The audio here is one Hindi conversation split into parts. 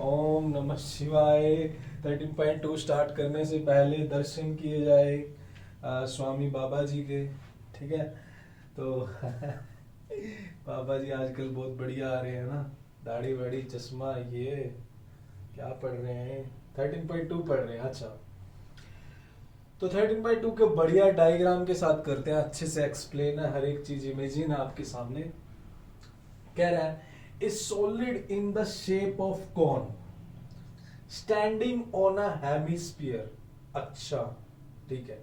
ओम नमः शिवाय। 13.2 स्टार्ट करने से पहले दर्शन किए जाए स्वामी बाबा जी के। ठीक है तो बाबा जी आजकल बहुत बढ़िया आ रहे हैं ना, दाढ़ी वाड़ी चश्मा ये क्या पढ़ रहे हैं? 13.2 पढ़ रहे हैं। अच्छा, तो 13.2 के बढ़िया डायग्राम के साथ करते हैं, अच्छे से एक्सप्लेन है, हर एक चीज इमेजिन है आपके सामने। कह रहा है is solid in the shape of cone standing on a hemisphere. अच्छा, ठीक है।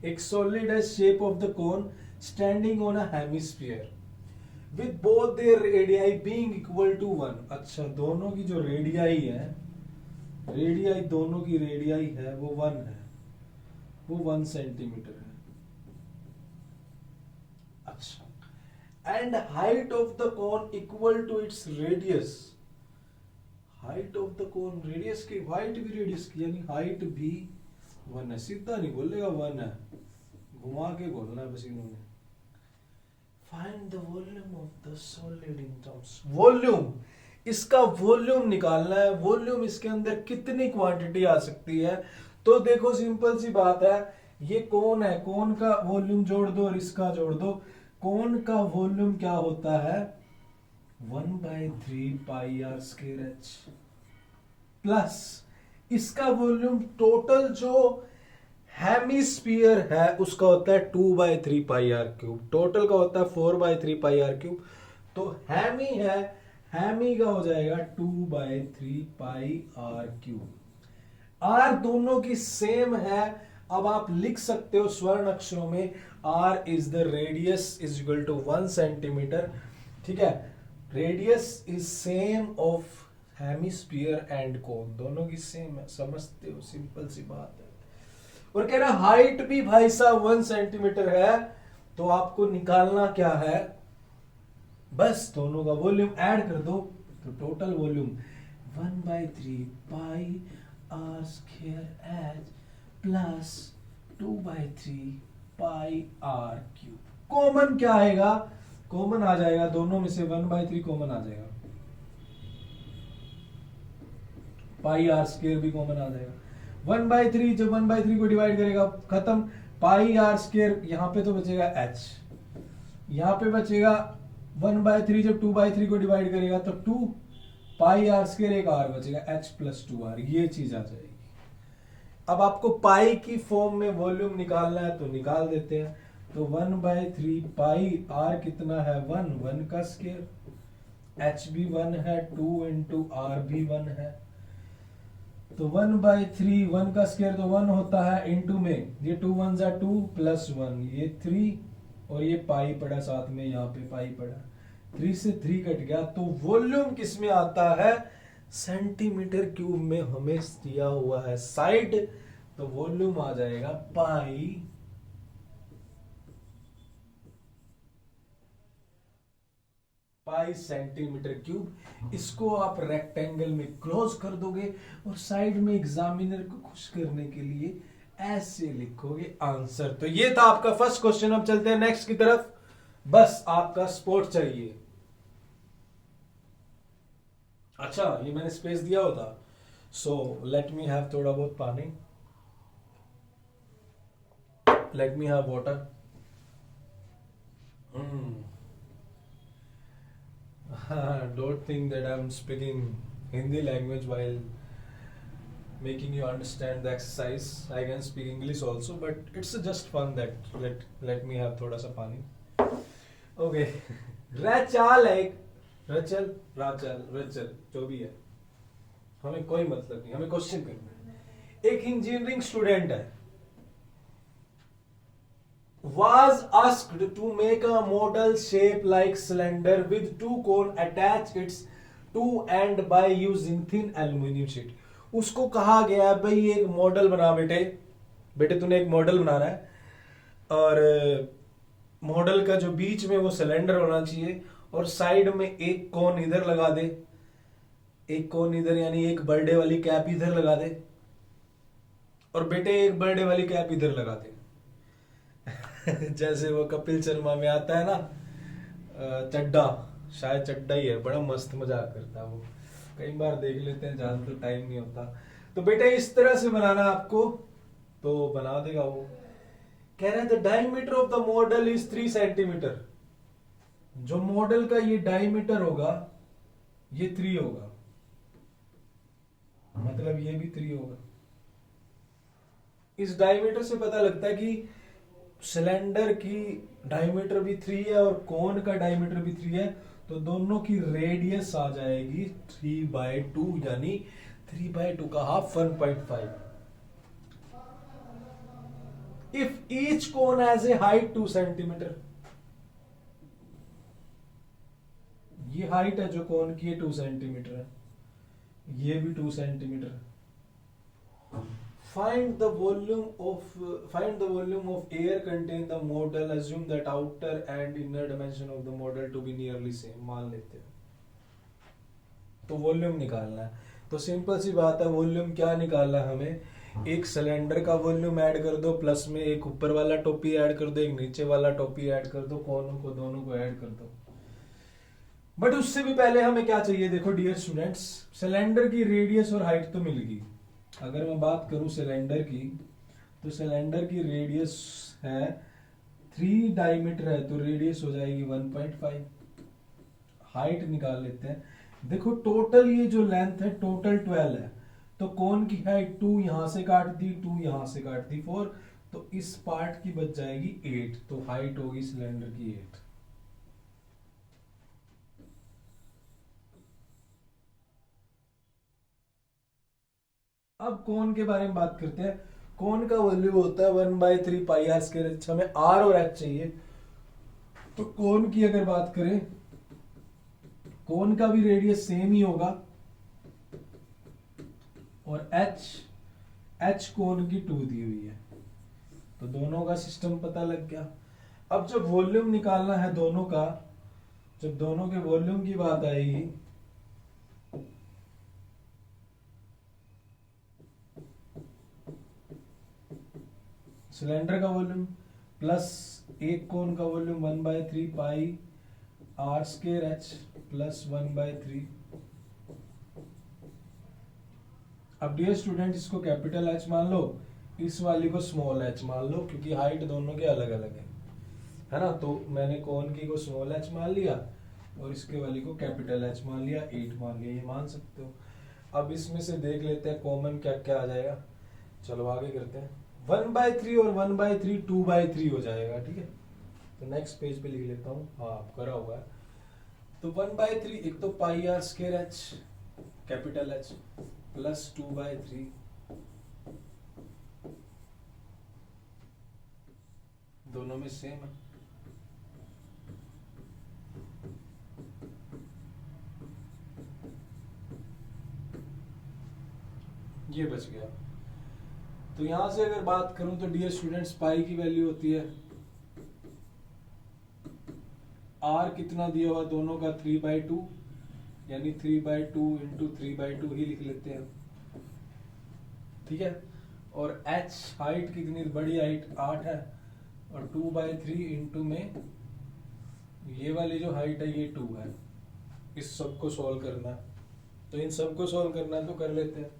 एक सॉलिड है shape of the cone standing on a hemisphere with both their radii being equal to 1। अच्छा, दोनों की जो रेडियाई है, रेडियाई दोनों की रेडियाई है वो 1 है, वो 1 सेंटीमीटर है। अच्छा, and height of the cone equal to its radius. Height of the cone, radius की, हाइट भी रेडियस की, यानी हाइट भी 1 है। सीधा नहीं बोलेगा 1 है, घुमा के बोलना है बस इन्होंने। Find the volume of the solid in terms, volume, इसका वॉल्यूम निकालना है। वॉल्यूम इसके अंदर कितनी क्वांटिटी आ सकती है? तो देखो सिंपल सी बात है, ये कौन है, कौन का वॉल्यूम जोड़ दो और इसका जोड़ दो। कौन का वॉल्यूम क्या होता है? 1/3 pi r square h plus इसका वॉल्यूम टोटल जो हेमिस्फीयर है उसका होता है 2/3 पाई आर क्यूब। टोटल का होता है 4/3 पाई आर क्यूब। तो हेमी है, हेमी का हो जाएगा 2/3 पाई आर क्यूब। आर दोनों की सेम है। अब आप लिख सकते हो स्वर्ण अक्षरों में, r is the radius is equal to 1 centimetre. ठीक है, radius is same of hemisphere and cone, दोनों की सेम है। समझते हो, सिंपल सी बात है। और कह रहा हाइट भी भाई साहब 1 सेंटीमीटर है। तो आपको निकालना क्या है? बस दोनों का वॉल्यूम ऐड कर दो, तो total volume 1/3 pi r square h plus 2/3 pi r cube. Common क्या आएगा? कॉमन आ जाएगा दोनों में से 1/3 कॉमन आ जाएगा, पाई आर स्क्वायर भी कॉमन आ जाएगा। 1/3 जब 1/3 को डिवाइड करेगा खत्म। पाई आर स्क्वायर यहां पे तो बचेगा h, यहां पे बचेगा 1/3 जब 2/3 को डिवाइड करेगा तो 2 पाई आर स्क्वायर, एक आर बचेगा h प्लस 2r, ये चीज आ जाएगी। अब आपको पाई की फॉर्म में वॉल्यूम निकालना है तो निकाल देते हैं। तो 1/3 पाई आर कितना है? 1 का स्क्वायर, h भी 1 है, 2 इंटू आर भी 1 है। तो 1/3, 1 का स्क्वायर तो 1 होता है, इंटू में ये 2 1 जा 2 प्लस 1 ये 3 और ये पाई पड़ा साथ में, यहाँ पे पाई पड़ा, 3 से 3 कट गया। तो वॉल्यूम किस में आता है? सेंटीमीटर क्यूब में हमें दिया हुआ है साइड, तो वॉल्यूम आ जाएगा पाई सेंटीमीटर क्यूब। इसको आप रेक्टेंगल में क्लोज कर दोगे और साइड में एग्जामिनर को खुश करने के लिए ऐसे लिखोगे आंसर। तो ये था आपका फर्स्ट क्वेश्चन। अब चलते हैं नेक्स्ट की तरफ। बस आपका स्पोर्ट चाहिए। अच्छा, ये मैंने स्पेस दिया होता। सो लेट मी हैव थोड़ा बहुत पानी, let me have water. Don't think that I'm speaking Hindi language while making you understand the exercise. I can speak English also, but it's just fun that let me have थोड़ा सा पानी. Okay. रचाल है, रचल, राचल, रचल, जो भी है, हमें कोई मतलब नहीं, हमें क्वेश्चन करना है। एक इंजीनियरिंग स्टूडेंट है, was asked to make a model shape like cylinder with two cone attach its two end by using thin aluminum sheet। उसको कहा गया है भाई एक मॉडल बना बेटे, बेटे तूने एक मॉडल बनाना है और मॉडल का जो बीच में वो सिलेंडर होना चाहिए और साइड में एक कोन इधर लगा दे, एक कोन इधर, यानी एक बर्थडे वाली कैप इधर लगा दे और बेटे एक बर्थडे वाली कैप इधर लगा दे। जैसे वो कपिल शर्मा में आता है ना, चड्डा, शायद चड्डा ही है, बड़ा मस्त मजाक करता है वो। कई बार देख लेते हैं, ज्यादा तो टाइम नहीं होता। तो बेटा इस तरह से बनाना आपको, तो बना देगा वो। कह रहे हैं the diameter of the model is 3 centimetre. जो मॉडल का ये डायमीटर होगा ये 3 होगा, मतलब ये भी 3 होगा। इस डायमीटर से पता लगता है कि सिलेंडर की डायमीटर भी 3 है और कोन का डायमीटर भी 3 है, तो दोनों की रेडियस आ जाएगी 3/2, यानी 3/2 का half 1.5। If each cone has a height 2 centimetre, ये हाइट है जो कोन की 2 सेंटीमीटर है, ये भी 2 सेंटीमीटर है। Find the volume of air contained the model. Assume that outer and inner dimension of the model to be nearly same. मान लेते हैं, तो वॉल्यूम निकालना है। तो सिंपल सी बात है, वॉल्यूम क्या निकालना है हमें, एक सिलेंडर का वॉल्यूम ऐड कर दो, प्लस में एक ऊपर वाला टोपी ऐड कर दो, एक नीचे वाला टोपी ऐड कर दो, कोनों को दोनों को ऐड कर दो। बट उससे भी पहले हमें क्या चाहिए, देखो डियर स्टूडेंट्स, सिलेंडर की रेडियस और हाइट तो मिल गई। अगर मैं बात करूं सिलेंडर की, तो सिलेंडर की रेडियस है 3, डायमीटर है तो रेडियस हो जाएगी 1.5। हाइट निकाल लेते हैं। देखो टोटल ये जो लेंथ है टोटल 12 है, तो कोन की हाइट 2 यहां से काट दी, 2 यहां से काट दी 4, तो इस पार्ट की बच जाएगी 8, तो हाइट होगी सिलेंडर की 8। अब कोन के बारे में बात करते हैं। कोन का वैल्यू होता है 1/3 पाई आर स्क्वायर। हमें आर और एच चाहिए, तो कोन की अगर बात करें, कोन का भी रेडियस सेम ही होगा, और एच कोन की 2 दी हुई है, तो दोनों का सिस्टम पता लग गया। अब जब वॉल्यूम निकालना है दोनों का, जब दोनों के वॉल्यूम की बात आएगी, सिलेंडर का वॉल्यूम प्लस एक कोन का volume 1/3 pi r square h plus 1/3। अब डियर स्टूडेंट इसको कैपिटल एच मान लो, इस वाली को स्मॉल एच मान लो, क्योंकि हाइट दोनों के अलग अलग है ना। तो मैंने कोन की को स्मॉल एच मान लिया और इसके वाली को कैपिटल एच मान लिया, 8 मान लिया, ये मान सकते हो। अब इसमें से देख लेते हैं कॉमन क्या क्या आ जाएगा। चलो आगे करते हैं। 1/3 और 1/3 2/3 हो जाएगा, ठीक है। तो नेक्स्ट पेज पे लिख लेता हूँ, हाँ करा हुआ है। तो 1/3 एक तो pi r square h capital h plus 2/3 दोनों में सेम है। ये बच गया। तो यहां से अगर बात करूं तो डियर स्टूडेंट्स पाई की वैल्यू होती है, आर कितना दिया हुआ दोनों का 3/2, यानी 3/2 इंटू 3/2 ही लिख लेते हैं, ठीक है। और एच हाइट कितनी, बड़ी हाइट 8 है, और 2/3 इंटू में ये वाली जो हाइट है ये 2 है। इस सब को सॉल्व करना है, तो इन सब को सॉल्व करना है तो कर लेते हैं।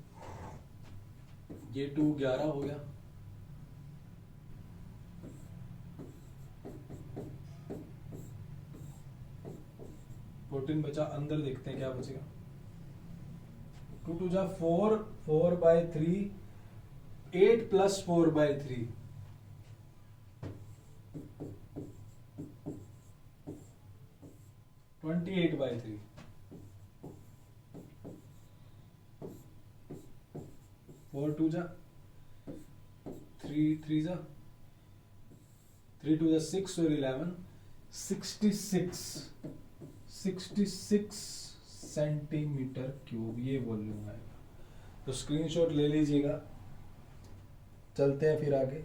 ये 2 11 हो गया, प्रोटीन बचा, अंदर देखते हैं क्या बचेगा। 2 2 जा 4, 4/3, 8 प्लस 4/3, 28/3, 4 2 जा 3 3 जा 3 2 जा 6 और 11, 66 सेंटीमीटर क्यूब ये वॉल्यूम आएगा। तो स्क्रीनशॉट ले लीजिएगा, चलते हैं फिर आगे।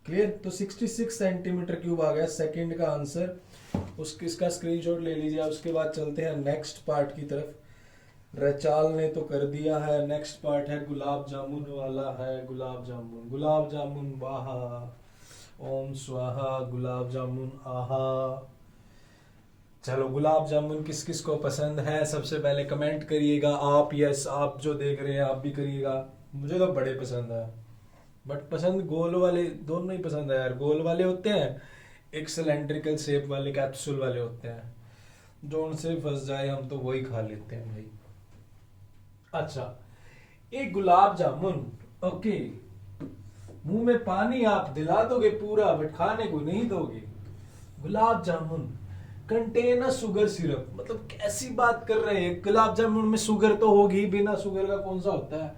क्लियर, तो 66 सेंटीमीटर क्यूब आ गया सेकंड का आंसर, उसकी इसका स्क्रीनशॉट ले लीजिए। उसके बाद चलते हैं नेक्स्ट पार्ट की तरफ। रचाल ने तो कर दिया है, नेक्स्ट पार्ट है गुलाब जामुन वाला है। गुलाब जामुन वाहा, ओम स्वाहा, गुलाब जामुन आहा। चलो गुलाब जामुन किस किस को पसंद है सबसे पहले कमेंट करिएगा आप। यस, आप जो देख रहे हैं आप भी करिएगा। मुझे तो बड़े पसंद है, बट पसंद गोल वाले दोनों ही पसंद है यार। गोल वाले होते हैं, एक सिलेंड्रिकल शेप वाले कैप्सूल वाले होते हैं, जो उनसे फंस जाए हम तो वही खा लेते हैं भाई। अच्छा, एक गुलाब जामुन, ओके, मुंह में पानी आप दिला दोगे पूरा, बट खाने को नहीं दोगे। Gulab jamun contain a sugar syrup, मतलब कैसी बात कर रहे हैं। गुलाब जामुन में शुगर तो होगी, बिना शुगर का कौन सा होता है।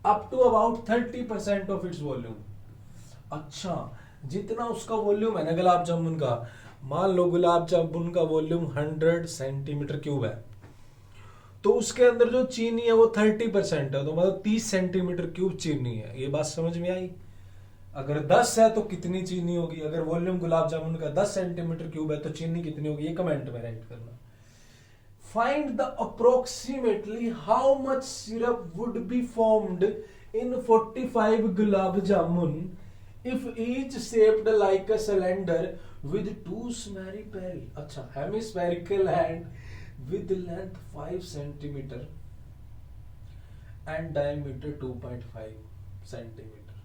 Up to about 30% of its volume. अच्छा, जितना उसका वॉल्यूम है ना गुलाब जामुन का, मान लो गुलाब जामुन का वॉल्यूम 100 सेंटीमीटर क्यूब है, तो उसके अंदर जो चीनी है वो 30% है, तो मतलब 30 सेंटीमीटर क्यूब चीनी है। ये बात समझ में आई। अगर 10 है तो कितनी चीनी होगी, अगर वॉल्यूम गुलाब जामुन का 10 सेंटीमीटर क्यूब है तो चीनी कितनी होगी, ये कमेंट में राइट करना। Find the approximately how much syrup would be formed in 45 gulab jamun if each shaped like a cylinder with two hemispherical. अच्छा, hemispherical and with length 5 centimetre and diameter 2.5 centimetre.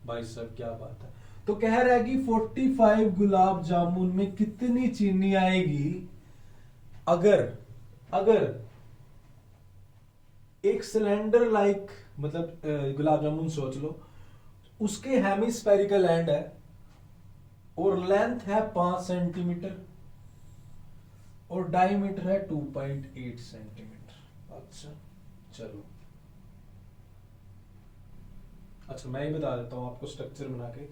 भाई साहब क्या बात है। तो कह रहा है कि 45 गुलाब जामुन में कितनी चीनी आएगी अगर अगर एक सिलेंडर लाइक, मतलब गुलाब जामुन सोच लो, उसके हेमिस्फेरिकल एंड है और लेंथ है 5 सेंटीमीटर और डायमीटर है 2.8 सेंटीमीटर। अच्छा चलो, अच्छा मैं ही बता देता हूं आपको स्ट्रक्चर बना के।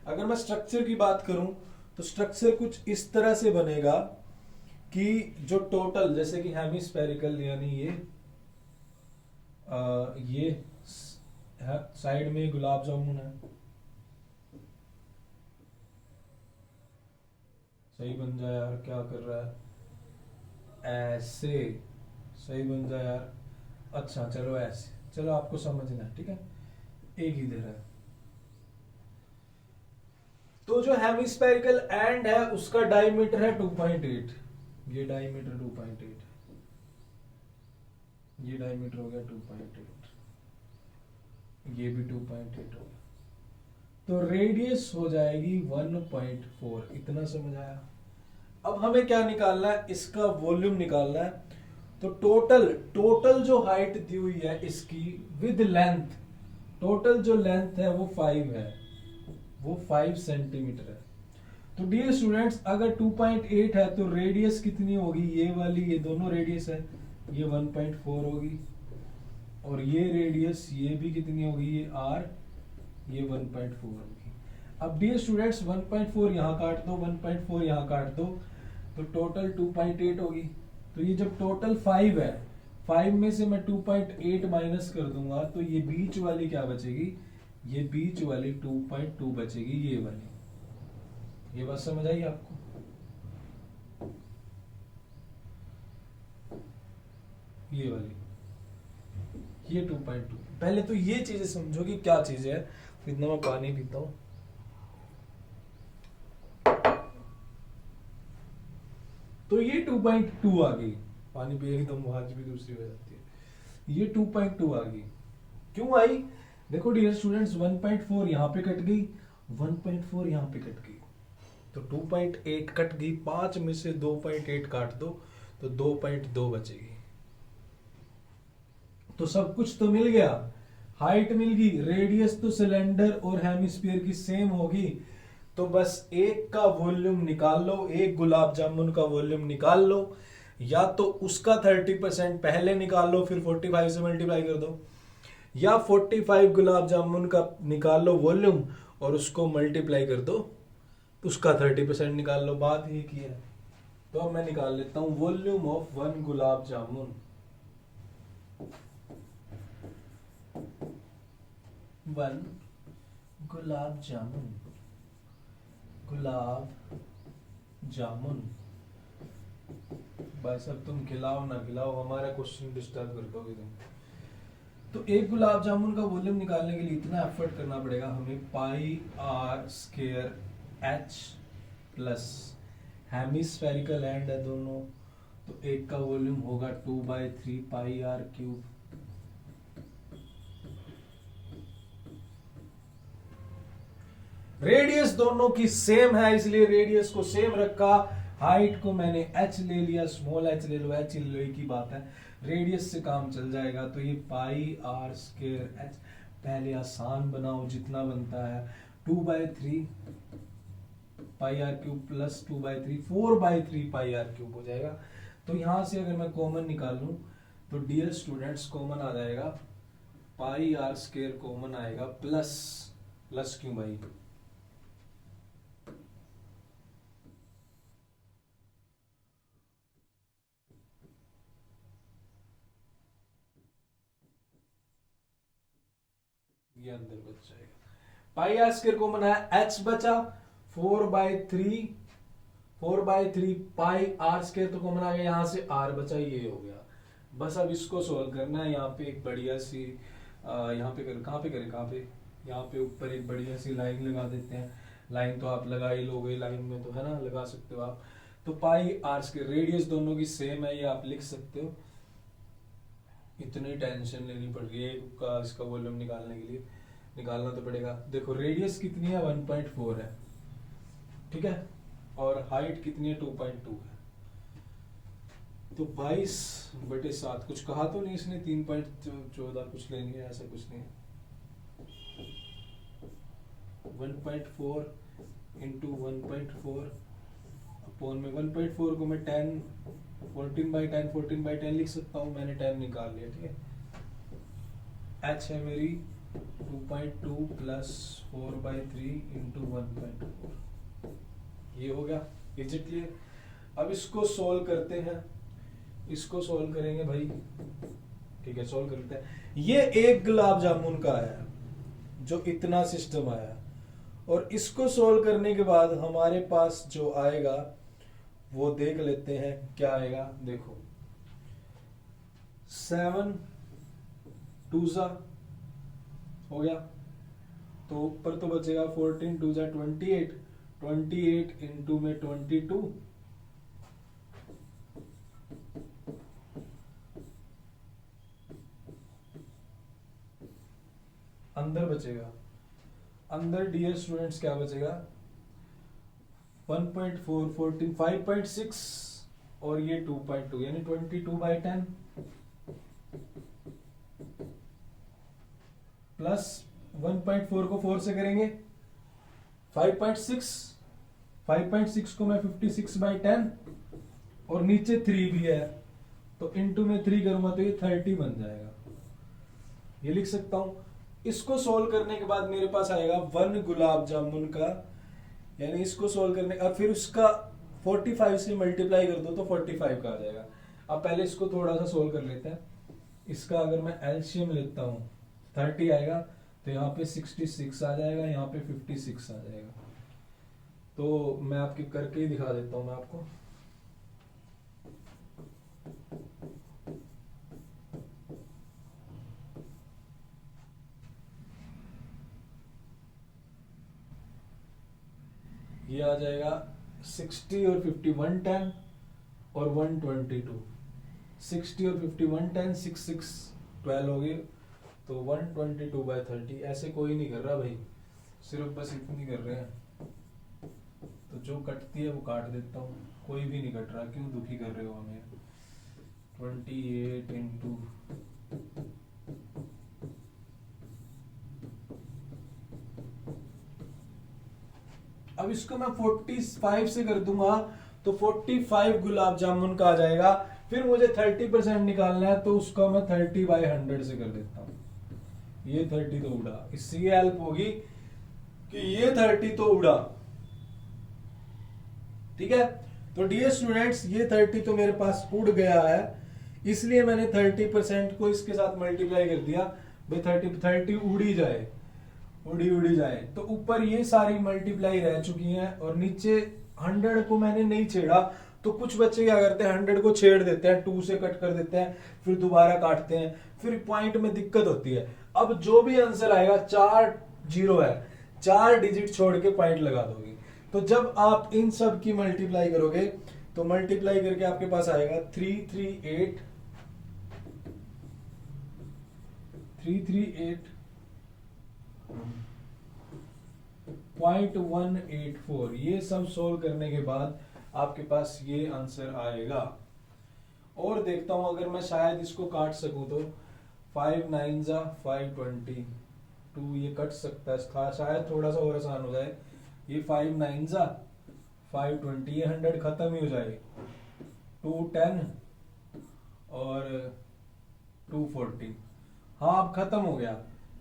अगर मैं स्ट्रक्चर की बात करूं तो स्ट्रक्चर कुछ इस तरह से बनेगा कि जो टोटल, जैसे कि हेमिस्फेरिकल यानी ये साइड में गुलाब जामुन है, सही बन जाए यार, क्या कर रहा है, ऐसे सही बन जाए यार। अच्छा चलो ऐसे, चलो आपको समझना है, ठीक है, एक ही दे रहा है। तो जो हेमिस्फेरिकल एंड है उसका डायमीटर है 2.8, ये डायमीटर 2.8, ये डायमीटर हो गया 2.8, ये भी 2.8 हो गया, तो रेडियस हो जाएगी 1.4। इतना समझ आया। अब हमें क्या निकालना है, इसका वॉल्यूम निकालना है। तो टोटल जो हाइट दी हुई है इसकी विद लेंथ, टोटल जो लेंथ है वो 5 है, वो 5 सेंटीमीटर है। तो डियर स्टूडेंट्स, अगर 2.8 है तो रेडियस कितनी होगी, ये वाली, ये दोनों रेडियस है, ये 1.4 होगी, और ये रेडियस ये भी कितनी होगी, ये r, ये 1.4 होगी। अब डियर स्टूडेंट्स 1.4 यहाँ काट दो, 1.4 यहाँ काट दो, तो टोटल 2.8 होगी। तो ये जब टोटल 5 है, 5 में से मैं 2.8 माइनस कर दूंगा तो ये बीच वाली क्या बचेगी, ये बीच वाली 2.2 बचेगी, ये वाली। ये बात समझ आई आपको? ये वाली, ये 2.2। पहले तो ये चीजें समझो कि क्या चीज है। इतना मैं पानी पीता हूं। तो ये 2.2 आ गई, पानी पिएगी तो आवाज भी दूसरी हो जाती है। ये 2.2 आ गई, क्यों आई? देखो डियर स्टूडेंट्स, 1.4 यहाँ पे कट गई, 1.4 यहाँ पे कट गई, तो 2.8 कट गई। 5 में से 2.8 काट दो तो 2.2 बचेगी। तो सब कुछ तो मिल गया, हाइट मिल गई, रेडियस तो सिलेंडर और हेमिस्फीयर की सेम होगी। तो बस एक का वॉल्यूम निकाल लो, एक गुलाब जामुन का वॉल्यूम निकाल लो, या तो उसका 30% पहले निकाल लो फिर 45 से मल्टीप्लाई कर दो, या 45 गुलाब जामुन का निकाल लो वॉल्यूम और उसको मल्टीप्लाई कर दो, उसका 30% निकाल लो। बात ही की है। तो अब मैं निकाल लेता हूं वॉल्यूम ऑफ 1 गुलाब जामुन। 1 गुलाब जामुन, गुलाब जामुन। भाई साहब तुम खिलाओ ना खिलाओ, हमारा क्वेश्चन डिस्टर्ब कर दोगे तुम। तो एक गुलाब जामुन का वॉल्यूम निकालने के लिए इतना एफर्ट करना पड़ेगा हमें, पाई r square h plus hemispherical hand है दोनों, तो एक का वॉल्यूम होगा 2/3 πr³। रेडियस दोनों की सेम है, इसलिए रेडियस को सेम रखा। हाइट को मैंने h ले लिया, स्मॉल h ले लो, h ले लो, एक ही बात है, रेडियस से काम चल जाएगा। तो ये πr²h, पहले आसान बनाओ, जितना बनता है 2/3 πr³ प्लस 2/3 4/3 πr³ हो जाएगा। तो यहां से अगर मैं कॉमन निकालूं तो डियर स्टूडेंट्स कॉमन आ जाएगा, πr² कॉमन आएगा, प्लस क्यों भाई, ये अंदर बच जाएगा। πr² कॉमन है, h बचा 4/3 तो कॉमन आ गया, यहां से r बचा, ये हो गया। बस अब इसको सोल्व करना है। यहाँ पे एक बढ़िया सी यहाँ पे कहाँ पे यहाँ पे ऊपर एक बढ़िया सी लाइन लगा देते हैं। लाइन तो आप लगा ही लोगे, लाइन में तो है ना, लगा सकते हो आप। तो πr², रेडियस दोनों की सेम है, ये आप लिख सकते हो। इतनी टेंशन लेनी पड़ रही है का इसका वॉल्यूम निकालने के लिए, निकालना तो पड़ेगा। देखो रेडियस कितनी है, 1.4 है, ठीक है, और हाइट कितनी है, 2.2 है। तो 22/7, कुछ कहा तो नहीं इसने 3.14 कुछ लेनी है, ऐसा कुछ नहीं। 1.4 इंटू 1.4 अपॉन में 1.4 को मैं 14/10 लिख सकता हूँ, मैंने 10 निकाल लिया, ठीक है। h है मेरी 2.2 प्लस 4/3 इंटू 1.4, ये हो गया। Is it clear? अब इसको सोल्व करते हैं, इसको सोल्व करेंगे भाई, ठीक है, सोल्व करते हैं। ये एक गुलाब जामुन का है जो इतना सिस्टम आया, और इसको सोल्व करने के बाद हमारे पास जो आएगा वो देख लेते हैं क्या आएगा। देखो 7 2 हो गया, तो ऊपर तो बचेगा 14 2 28, 28 इंटू में 22, अंदर बचेगा, अंदर डियर स्टूडेंट्स क्या बचेगा, 1.4 14 5.6 और ये 2.2, यानी 22/10 प्लस 1.4 को 4 से करेंगे 5.6 को मैं 56/10 और नीचे 3 भी है, तो इनटू में 3 करूंगा तो ये 30 बन जाएगा, ये लिख सकता हूं। इसको सोल्व करने के बाद मेरे पास आएगा 1 गुलाब जामुन का, यानी इसको सोल्व करने और फिर उसका 45 से मल्टीप्लाई कर दो तो 45 का आ जाएगा। अब पहले इसको थोड़ा सा सोल्व कर लेते हैं। इसका अगर मैं एलसीएम लेता हूं 30 आएगा, तो यहाँ पे 66 आ जाएगा, यहाँ पे 56 आ जाएगा। तो मैं आपके करके ही दिखा देता हूं मैं आपको। ये आ जाएगा 60 और 50 110 और 122, 60 और 50 110 6 6 12 हो गए, तो 122/30। ऐसे कोई नहीं कर रहा भाई, सिर्फ बस इतनी कर रहे हैं, तो जो कटती है वो काट देता हूँ, कोई भी नहीं कट रहा, क्यों दुखी कर रहे हो हमें। 28 इंटू अब इसको मैं 45 से कर दूंगा तो 45 गुलाब जामुन का आ जाएगा। फिर मुझे 30% निकालना है, तो उसका मैं 30/100 से कर देता हूं। ये 30 तो उड़ा, इससे ये हेल्प होगी कि ये 30 तो उड़ा, ठीक है। तो डियर स्टूडेंट्स, ये 30 तो मेरे पास उड़ गया है, इसलिए मैंने 30% को इसके साथ मल्टीप्लाई कर दिया भाई, 30 उड़ी जाए, उड़ी जाए। तो ऊपर ये सारी मल्टीप्लाई रह चुकी हैं, और नीचे 100 को मैंने नहीं छेड़ा, तो कुछ बच्चे क्या करते हैं 100 को छेड़ देते हैं, 2 से कट कर देते हैं, फिर दोबारा काटते हैं, फिर पॉइंट में दिक्कत होती है। अब जो भी आंसर आएगा 4 0 है, 4 डिजिट छोड़ के पॉइंट लगा दोगे, तो जब आप इन सब की मल्टीप्लाई करोगे तो मल्टीप्लाई करके आपके पास आएगा 338.184। ये सब सोल्व करने के बाद आपके पास ये आंसर आएगा। और देखता हूं अगर मैं शायद इसको काट सकूं तो 5 9 जा 522, ये कट सकता है, शायद थोड़ा सा और आसान हो जाए। ये 5 9 जा 520, ये 100 खत्म ही हो जाए। 210 और 240, हाँ अब खत्म हो गया।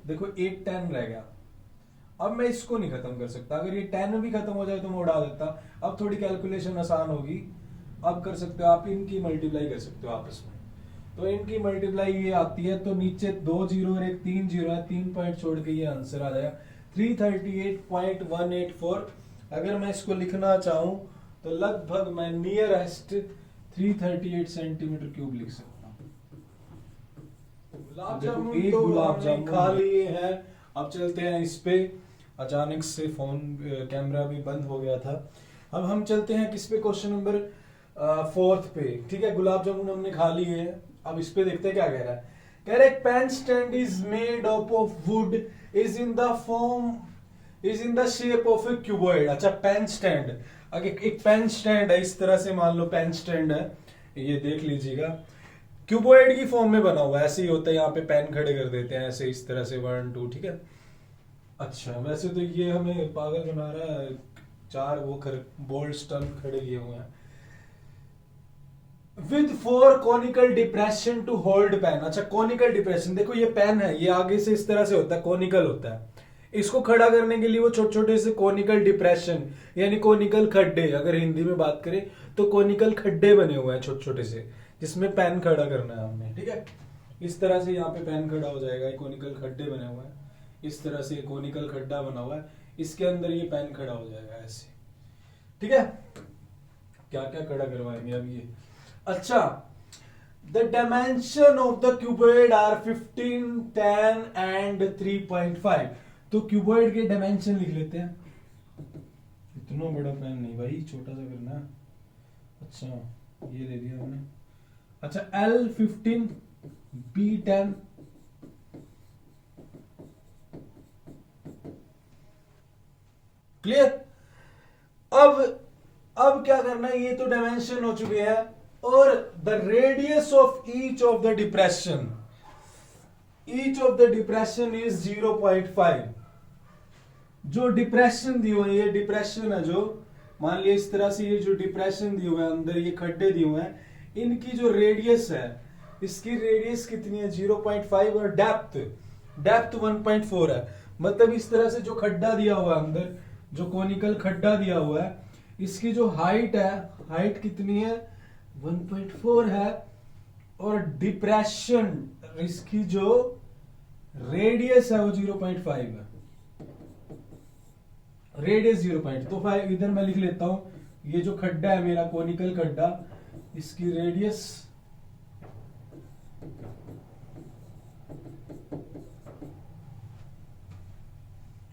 देखो एक 10 रह गया। अब मैं इसको नहीं खत्म कर सकता, अगर ये 10 भी खत्म हो जाए तो मैं उड़ा देता। अब थोड़ी कैलकुलेशन आसान होगी, अब कर सकते हो आप, इनकी मल्टीप्लाई कर सकते हो आपस में। तो इनकी मल्टीप्लाई ये आती है, तो नीचे 2 जीरो और एक 3 जीरो है, 3 पॉइंट छोड़ के ये आंसर आ जाएगा 338.184। अगर मैं इसको लिखना चाहूं तो लगभग मैं नियरेस्ट 338 सेंटीमीटर क्यूब लिख सकता हूं। गुलाब जामुन एक तो गुलाब हमने जामुन खा लिए हैं। अब चलते हैं इस पे। अचानक से फोन कैमरा भी बंद हो गया था। अब हम चलते हैं किस पे, क्वेश्चन नंबर 4 पे। ठीक है, गुलाब जामुन हमने खा लिए हैं। अब इस पे देखते हैं क्या कह रहा है। कह रहा है pen stand is made up of wood, is in the shape of a cuboid. अच्छा, पेन स्टैंड, अगर एक पेन स्टैंड है इस तरह से, मान लो पेन स्टैंड है, ये देख लीजिएगा, क्यूबॉइड की फॉर्म में बना हुआ है। ऐसे ही होता है, यहाँ पे पेन खड़े कर देते हैं ऐसे इस तरह से 1 2, ठीक है। अच्छा, वैसे तो ये हमें पागल बना रहा है, 4 वो बोल्ड स्टम्प खड़े किए हुए हैं। With 4 conical depression to hold pen. अच्छा, कॉनिकल डिप्रेशन, देखो ये पेन है, ये आगे से इस तरह से होता है, कॉनिकल होता है। इसको खड़ा करने के लिए वो छोटे छोटे से कॉनिकल डिप्रेशन यानी कॉनिकल खड्डे, अगर हिंदी में बात करें तो कॉनिकल खड्डे बने हुए हैं छोटे छोटे से, जिसमें पेन खड़ा करना है हमने। ठीक है, इस तरह से यहाँ पे पेन खड़ा हो जाएगा, कॉनिकल खड्डे बने हुए हैं, इस तरह से कॉनिकल खड्डा बना हुआ है, इसके अंदर ये पेन खड़ा हो जाएगा ऐसे। ठीक है, क्या क्या खड़ा करवाएंगे अब ये। अच्छा, the dimension of the cuboid are 15 10 and 3.5। तो क्यूबॉइड के डायमेंशन लिख लेते हैं। इतना बड़ा पेन नहीं भाई, छोटा सा करना है। अच्छा, ये दे दिया हमने। अच्छा, L15 B10 क्लियर। अब क्या करना है, ये तो डायमेंशन हो चुके हैं। और the radius of each of the depression is 0.5। जो डिप्रेशन दिए हुए हैं, ये डिप्रेशन है, जो मान लिया इस तरह से, ये जो डिप्रेशन दिए हुए हैं अंदर, ये खड्डे दिए हुए हैं, इनकी जो रेडियस है, इसकी रेडियस कितनी है 0.5, और डेप्थ 1.4 है। मतलब इस तरह से जो खड्डा दिया हुआ है अंदर, जो कॉनिकल खड्डा दिया हुआ है, इसकी जो हाइट है, हाइट कितनी है 1.4 है, और डिप्रेशन, इसकी जो रेडियस है वो 0.5 है। रेडियस 0.5, इधर मैं लिख लेता हूं, ये जो खड्डा है मेरा कॉनिकल खड्डा, इसकी रेडियस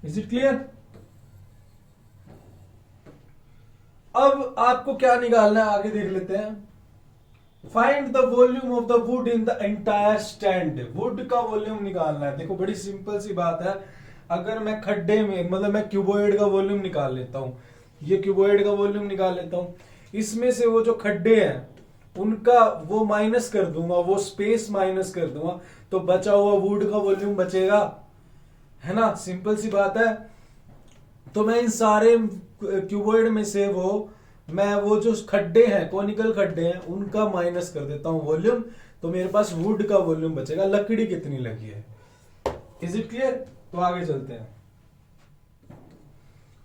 इज इट क्लियर। अब आपको क्या निकालना है, आगे देख लेते हैं। Find the volume of the would in the entire stand. Would का वॉल्यूम निकालना है। देखो बड़ी सिंपल सी बात है, अगर मैं खड्डे में, मतलब मैं क्यूबॉइड का वॉल्यूम निकाल लेता हूं, ये क्यूबॉइड का वॉल्यूम निकाल लेता हूं, इसमें से वो जो खड्डे हैं उनका वो माइनस कर दूंगा, वो स्पेस माइनस कर दूंगा, तो बचा हुआ वुड का वॉल्यूम बचेगा, है ना। सिंपल सी बात है। तो मैं इन सारे क्यूबॉइड में से मैं वो जो खड्डे हैं, कॉनिकल खड्डे हैं, उनका माइनस कर देता हूं वॉल्यूम, तो मेरे पास वुड का वॉल्यूम बचेगा। लकड़ी कितनी लगी है, इज इट क्लियर। तो आगे चलते हैं।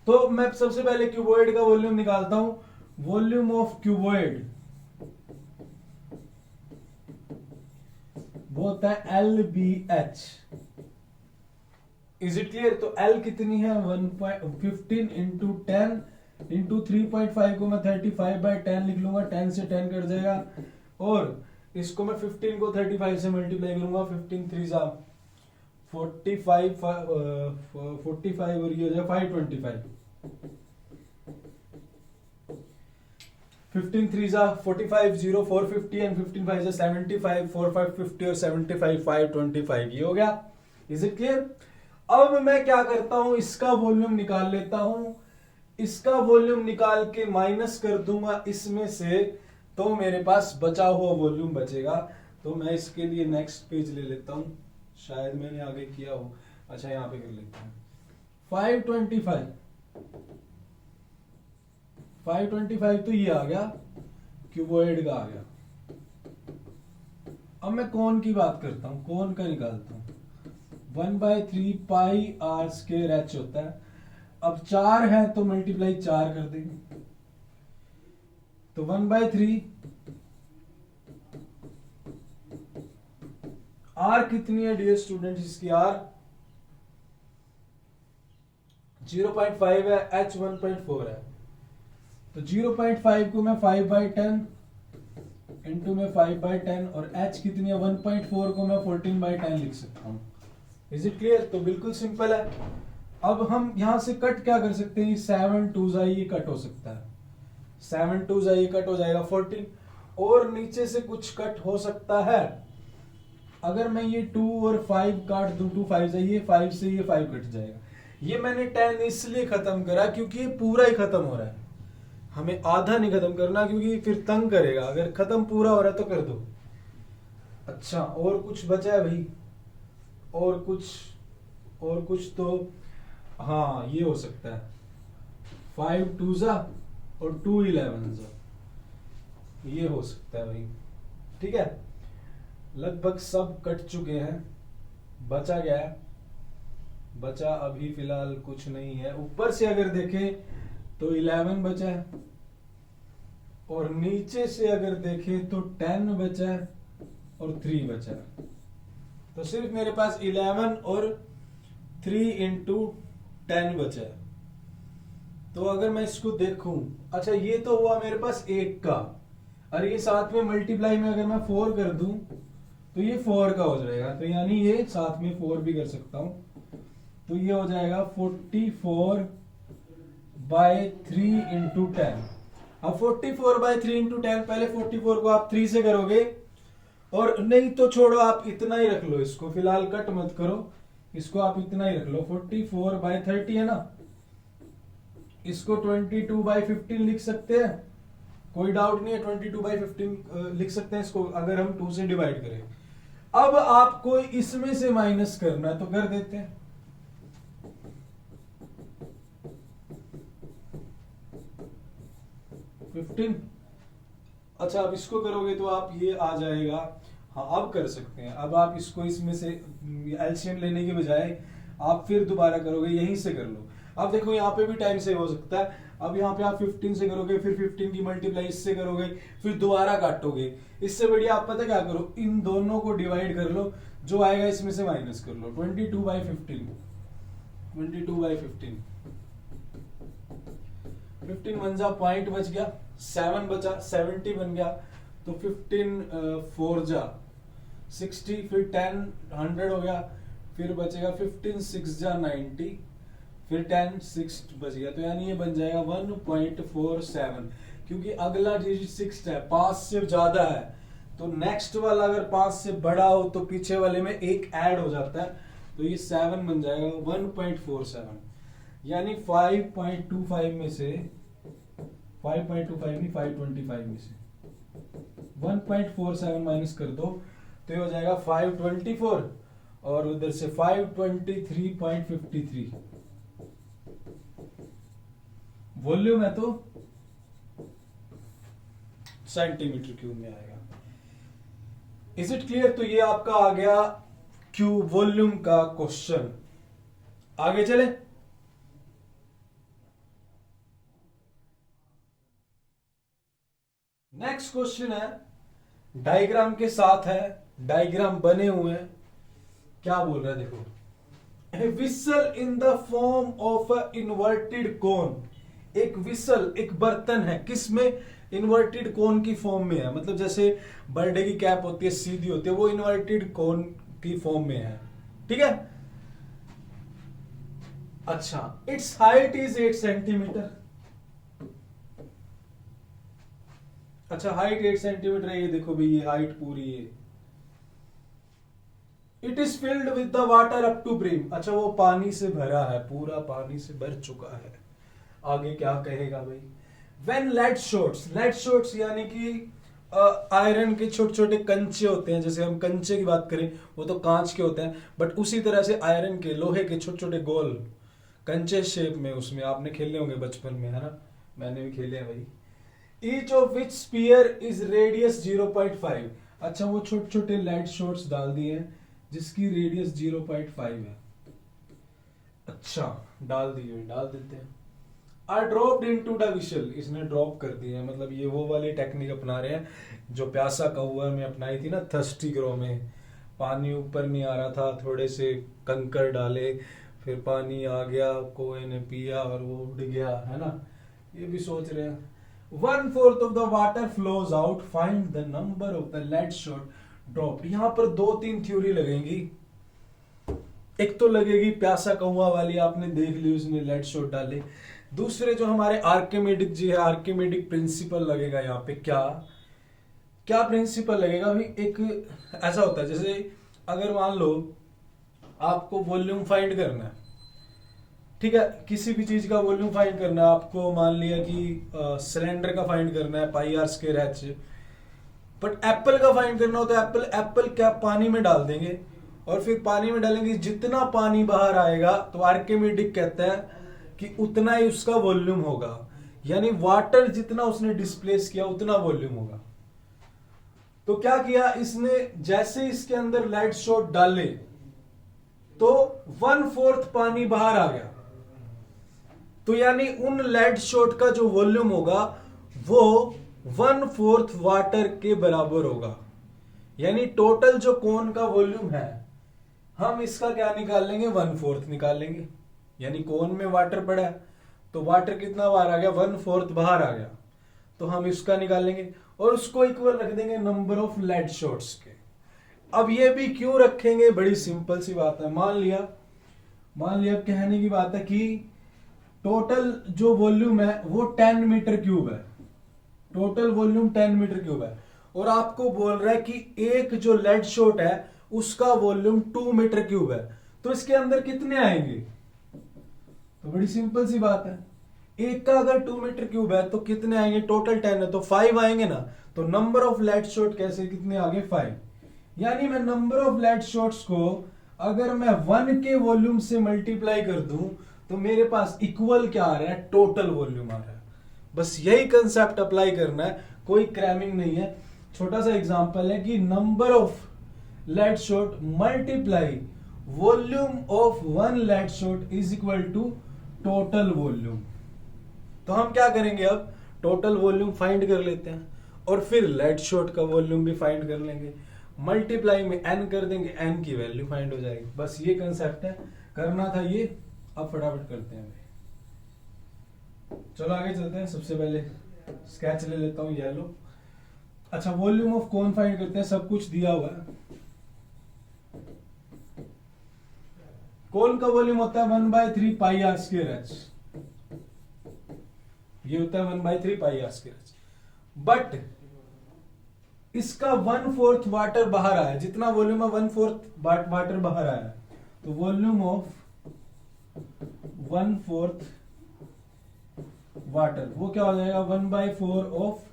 तो मैं सबसे पहले क्यूबॉइड का वॉल्यूम निकालता हूं। वॉल्यूम ऑफ क्यूबॉइड वो होता है LBH। Is it clear. तो L कितनी है 1.15 इंटू 10 इंटू 3.5 को मैं 35/10 लिख लूंगा, 10 से 10 कट जाएगा, और इसको मैं 15 को 35 से मल्टीप्लाई करूंगा, 15 3 जा 45 और ये हो जाए 525। 15 3 जा 45 0 450 एंड 15 5 जा 75 4 5 50 और 75 5 25, ये हो गया। Is it clear? अब मैं क्या करता हूं, इसका वॉल्यूम निकाल लेता हूं, इसका वॉल्यूम निकाल के माइनस कर दूंगा इसमें से, तो मेरे पास बचा हुआ वॉल्यूम बचेगा। तो मैं इसके लिए नेक्स्ट पेज ले लेता हूं, शायद मैंने आगे किया हो, अच्छा यहां पे कर लेता हूं। 525 तो ये आ गया, क्यूबॉइड का आ गया। अब मैं कोण की बात करता हूं, कोण का निकालता हूं। 1/3 पाई आर स्क्वायर एच होता है। अब 4 है तो मल्टीप्लाई 4 कर देंगे, तो 1/3 आर कितनी है डियर स्टूडेंट, इसकी आर 0.5 है, एच 1.4 है। तो 0.5 को मैं 5/10 इंटू में 5/10 और h कितनी है 1.4 को मैं 14/10 लिख सकता हूं। Is it clear? तो बिल्कुल सिंपल है। अब हम यहां से कट क्या कर सकते हैं, 7 2 ये कट हो सकता है, 7 2 ये कट हो जाएगा 14, और नीचे से कुछ कट हो सकता है। अगर मैं ये 2 और 5 काट दूं, 2 5 ये 5 से ये 5 कट जाएगा। ये मैंने 10 इसलिए खत्म करा क्योंकि ये पूरा ही खत्म हो रहा है, हमें आधा नहीं खत्म करना क्योंकि फिर तंग करेगा। अगर खत्म पूरा हो रहा है तो कर दो। अच्छा, और कुछ बचा है भाई, और कुछ तो हाँ ये हो सकता है 5 2 और 2 11 ये हो सकता है भाई। ठीक है, लगभग सब कट चुके हैं, बचा गया है, बचा अभी फिलहाल कुछ नहीं है। ऊपर से अगर देखें तो 11 बचा है, और नीचे से अगर देखें तो 10 बचा है और 3 बचा है। तो सिर्फ मेरे पास 11 और 3 इंटू 10 बचा है। तो अगर मैं इसको देखूं, अच्छा ये तो हुआ मेरे पास 1 का, और ये साथ में मल्टीप्लाई में अगर मैं 4 कर दूं तो ये 4 का हो जाएगा, तो यानी ये साथ में 4 भी कर सकता हूं। तो ये हो जाएगा 44/3 इंटू 10। अब 44/3 इंटू 10, पहले 44 को आप 3 से करोगे, और नहीं तो छोड़ो आप इतना ही रख लो, इसको फिलहाल कट मत करो, इसको आप इतना ही रख लो। 44/30 है ना, इसको 22/15 लिख सकते हैं, कोई डाउट नहीं है, 22/15 लिख सकते हैं इसको अगर हम 2 से डिवाइड करें। अब आपको इसमें से माइनस करना है तो कर देते हैं। 15, अच्छा अब इसको करोगे तो आप ये आ जाएगा, हाँ अब कर सकते हैं। अब आप इसको इसमें से एलसीएम लेने के बजाय आप फिर दोबारा करोगे, यहीं से कर लो। अब देखो यहाँ पे भी टाइम सेव हो सकता है। अब यहाँ पे आप 15 से करोगे, फिर 15 की मल्टीप्लाई इससे करोगे, फिर दोबारा काटोगे। इससे बढ़िया आप पता क्या करो, इन दोनों को डिवाइड कर लो, जो आएगा इसमें से माइनस कर लो। 22/15, 22/15, 15 1 जा पॉइंट बच गया, 7 बचा, 70 बन गया, तो 15 4 जा 60, फिर 10 100 हो गया, फिर बचेगा 15 6 जा 90, फिर 10 6 बच गया, तो यानी ये बन जाएगा 1.47। क्योंकि अगला डिजिट 6 है, 5 से ज्यादा है, तो नेक्स्ट वाला अगर 5 से बड़ा हो तो पीछे वाले में एक ऐड हो जाता है, तो ये 7 बन जाएगा 1.47। यानी 5.25 में से 5.25 नहीं 525 में से 1.47 माइनस कर दो तो ये हो जाएगा 524, और उधर से 523.53 वॉल्यूम है, तो सेंटीमीटर क्यूब में आएगा। Is it clear? तो ये आपका आ गया क्यूब वॉल्यूम का क्वेश्चन। आगे चले, नेक्स्ट क्वेश्चन है, डायग्राम के साथ है, डायग्राम बने हुए हैं। क्या बोल रहा है देखो, a vessel in the form of a inverted cone. एक विसल, एक बर्तन है, किसमें? इन्वर्टेड कोन की फॉर्म में है। मतलब जैसे बर्थडे की कैप होती है सीधी होती है, वो इन्वर्टेड कोन की फॉर्म में है। ठीक है, अच्छा, इट्स हाइट इज 8 सेंटीमीटर। अच्छा हाइट 8 सेंटीमीटर है, ये देखो भाई ये हाइट पूरी है। It is filled with the water up to brim, अच्छा वो पानी से भरा है, पूरा पानी से भर चुका है। आगे क्या कहेगा भाई, व्हेन लेड शॉट्स यानी कि आयरन के छोटे छोटे कंचे होते हैं, जैसे हम कंचे की बात करें वो तो कांच के होते हैं, बट उसी तरह से आयरन के लोहे के छोटे छोटे गोल कंचे शेप में, उसमें आपने खेले होंगे बचपन में, है ना, मैंने भी खेले हैं भाई। Each of which sphere is radius 0.5, अच्छा वो छोटे छोटे लेड शॉट्स डाल दिए हैं जिसकी रेडियस 0.5 है। अच्छा डाल देते हैं। Are dropped into the vessel, इसने ड्रॉप कर दिया है, मतलब ये वो वाली टेक्निक अपना रहे हैं जो प्यासा कौआ में अपनाई थी ना, थर्स्टी ग्रो में। पानी ऊपर नहीं आ रहा था, थोड़े से कंकर डाले, फिर पानी आ गया, कौए ने पिया और वो उड़ गया, है ना। ये भी सोच रहे हैं 1/4 of the water flows out, find the number of the lead shot dropped. यहाँ पर 2-3 थ्योरी लगेंगी। एक तो लगेगी प्यासा कौआ वाली, आपने देख ली उसने लेड शॉट डाले। दूसरे जो हमारे आर्किमिडिक जी है, आर्किमिडिक प्रिंसिपल लगेगा यहाँ पे। क्या क्या प्रिंसिपल लगेगा भाई, एक ऐसा होता है जैसे अगर मान लो आपको वॉल्यूम फाइंड करना है, ठीक है, किसी भी चीज का वॉल्यूम फाइंड करना है आपको, मान लिया कि सिलेंडर का फाइंड करना है πr²h, बट एप्पल का फाइंड करना हो तो एप्पल क्या पानी में डाल देंगे और फिर पानी में डालेंगे, जितना पानी बाहर आएगा तो आर्किमिडिक कहता है कि उतना ही उसका वॉल्यूम होगा, यानी वाटर जितना उसने डिस्प्लेस किया उतना वॉल्यूम होगा। तो क्या किया इसने, जैसे इसके अंदर लाइट शॉट डाले तो 1/4 पानी बाहर आ गया, तो यानी उन लेड शॉट का जो वॉल्यूम होगा वो 1/4 वाटर के बराबर होगा। यानी टोटल जो कोन का वॉल्यूम है हम इसका क्या निकाल लेंगे, 1/4 निकाल लेंगे। यानी कोन में वाटर पड़ा है तो वाटर कितना बाहर आ गया, 1/4 बाहर आ गया, तो हम इसका निकाल लेंगे और उसको इक्वल रख देंगे नंबर ऑफ लेड शॉट्स के। अब ये भी क्यों रखेंगे, बड़ी सिंपल सी बात है। मान लिया कहने की बात है कि टोटल जो वॉल्यूम है वो 10 मीटर क्यूब है, टोटल वॉल्यूम 10 मीटर क्यूब है, और आपको बोल रहा है कि एक जो लेड शॉट है उसका वॉल्यूम 2 मीटर क्यूब है, तो इसके अंदर कितने आएंगे, तो बड़ी सिंपल सी बात है, एक का अगर 2 मीटर क्यूब है तो कितने आएंगे, टोटल 10 है तो 5 आएंगे ना। तो नंबर ऑफ लेड शॉट कैसे, कितने आगे 5, यानी मैं नंबर ऑफ लेड शॉट्स को अगर मैं 1 के वॉल्यूम से मल्टीप्लाई कर दूं तो मेरे पास इक्वल क्या आ रहा है, टोटल वॉल्यूम आ रहा है। बस यही कंसेप्ट अप्लाई करना है, कोई क्रैमिंग नहीं है। छोटा सा एग्जांपल है कि number of lead shot multiply volume of 1 lead shot is equal to total volume. तो हम क्या करेंगे, अब टोटल वॉल्यूम फाइंड कर लेते हैं और फिर लेड शॉट का वॉल्यूम भी फाइंड कर लेंगे, मल्टीप्लाई में n कर देंगे, n की वैल्यू फाइंड हो जाएगी। बस ये कंसेप्ट है, करना था ये, अब फटाफट करते हैं भाई। चलो आगे चलते हैं। सबसे पहले स्केच ले लेता हूं येलो। अच्छा वॉल्यूम ऑफ कोन फाइंड करते हैं, सब कुछ दिया हुआ है। कोन का वॉल्यूम होता है 1/3 πr²h, ये होता है 1/3 πr²h, बट इसका 1/4 वाटर बाहर आया, जितना वॉल्यूम है 1/4 वाटर बाहर आया, तो वॉल्यूम ऑफ 1/4 वाटर वो क्या हो जाएगा, 1/4 ऑफ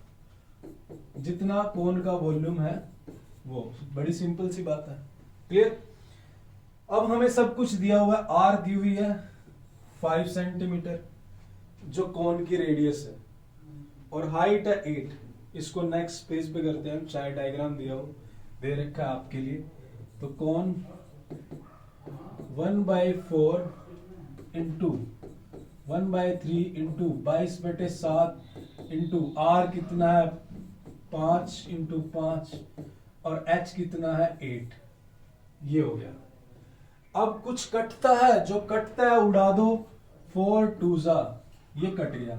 जितना कोन का वॉल्यूम है वो। बड़ी सिंपल सी बात है, क्लियर। अब हमें सब कुछ दिया हुआ है, आर दी हुई है 5 सेंटीमीटर जो कोन की रेडियस है, और हाइट है 8। इसको नेक्स्ट पेज पे करते हैं, चाहे डायग्राम दिया हो, दे रखा है आपके लिए। तो कोन 1/4 इंटू 1/3 इंटू 22/7 इंटू आर कितना है 5 इंटू 5 और एच कितना है 8, ये हो गया। अब कुछ कटता है, जो कटता है उड़ा दो, 4 2 ये कट गया,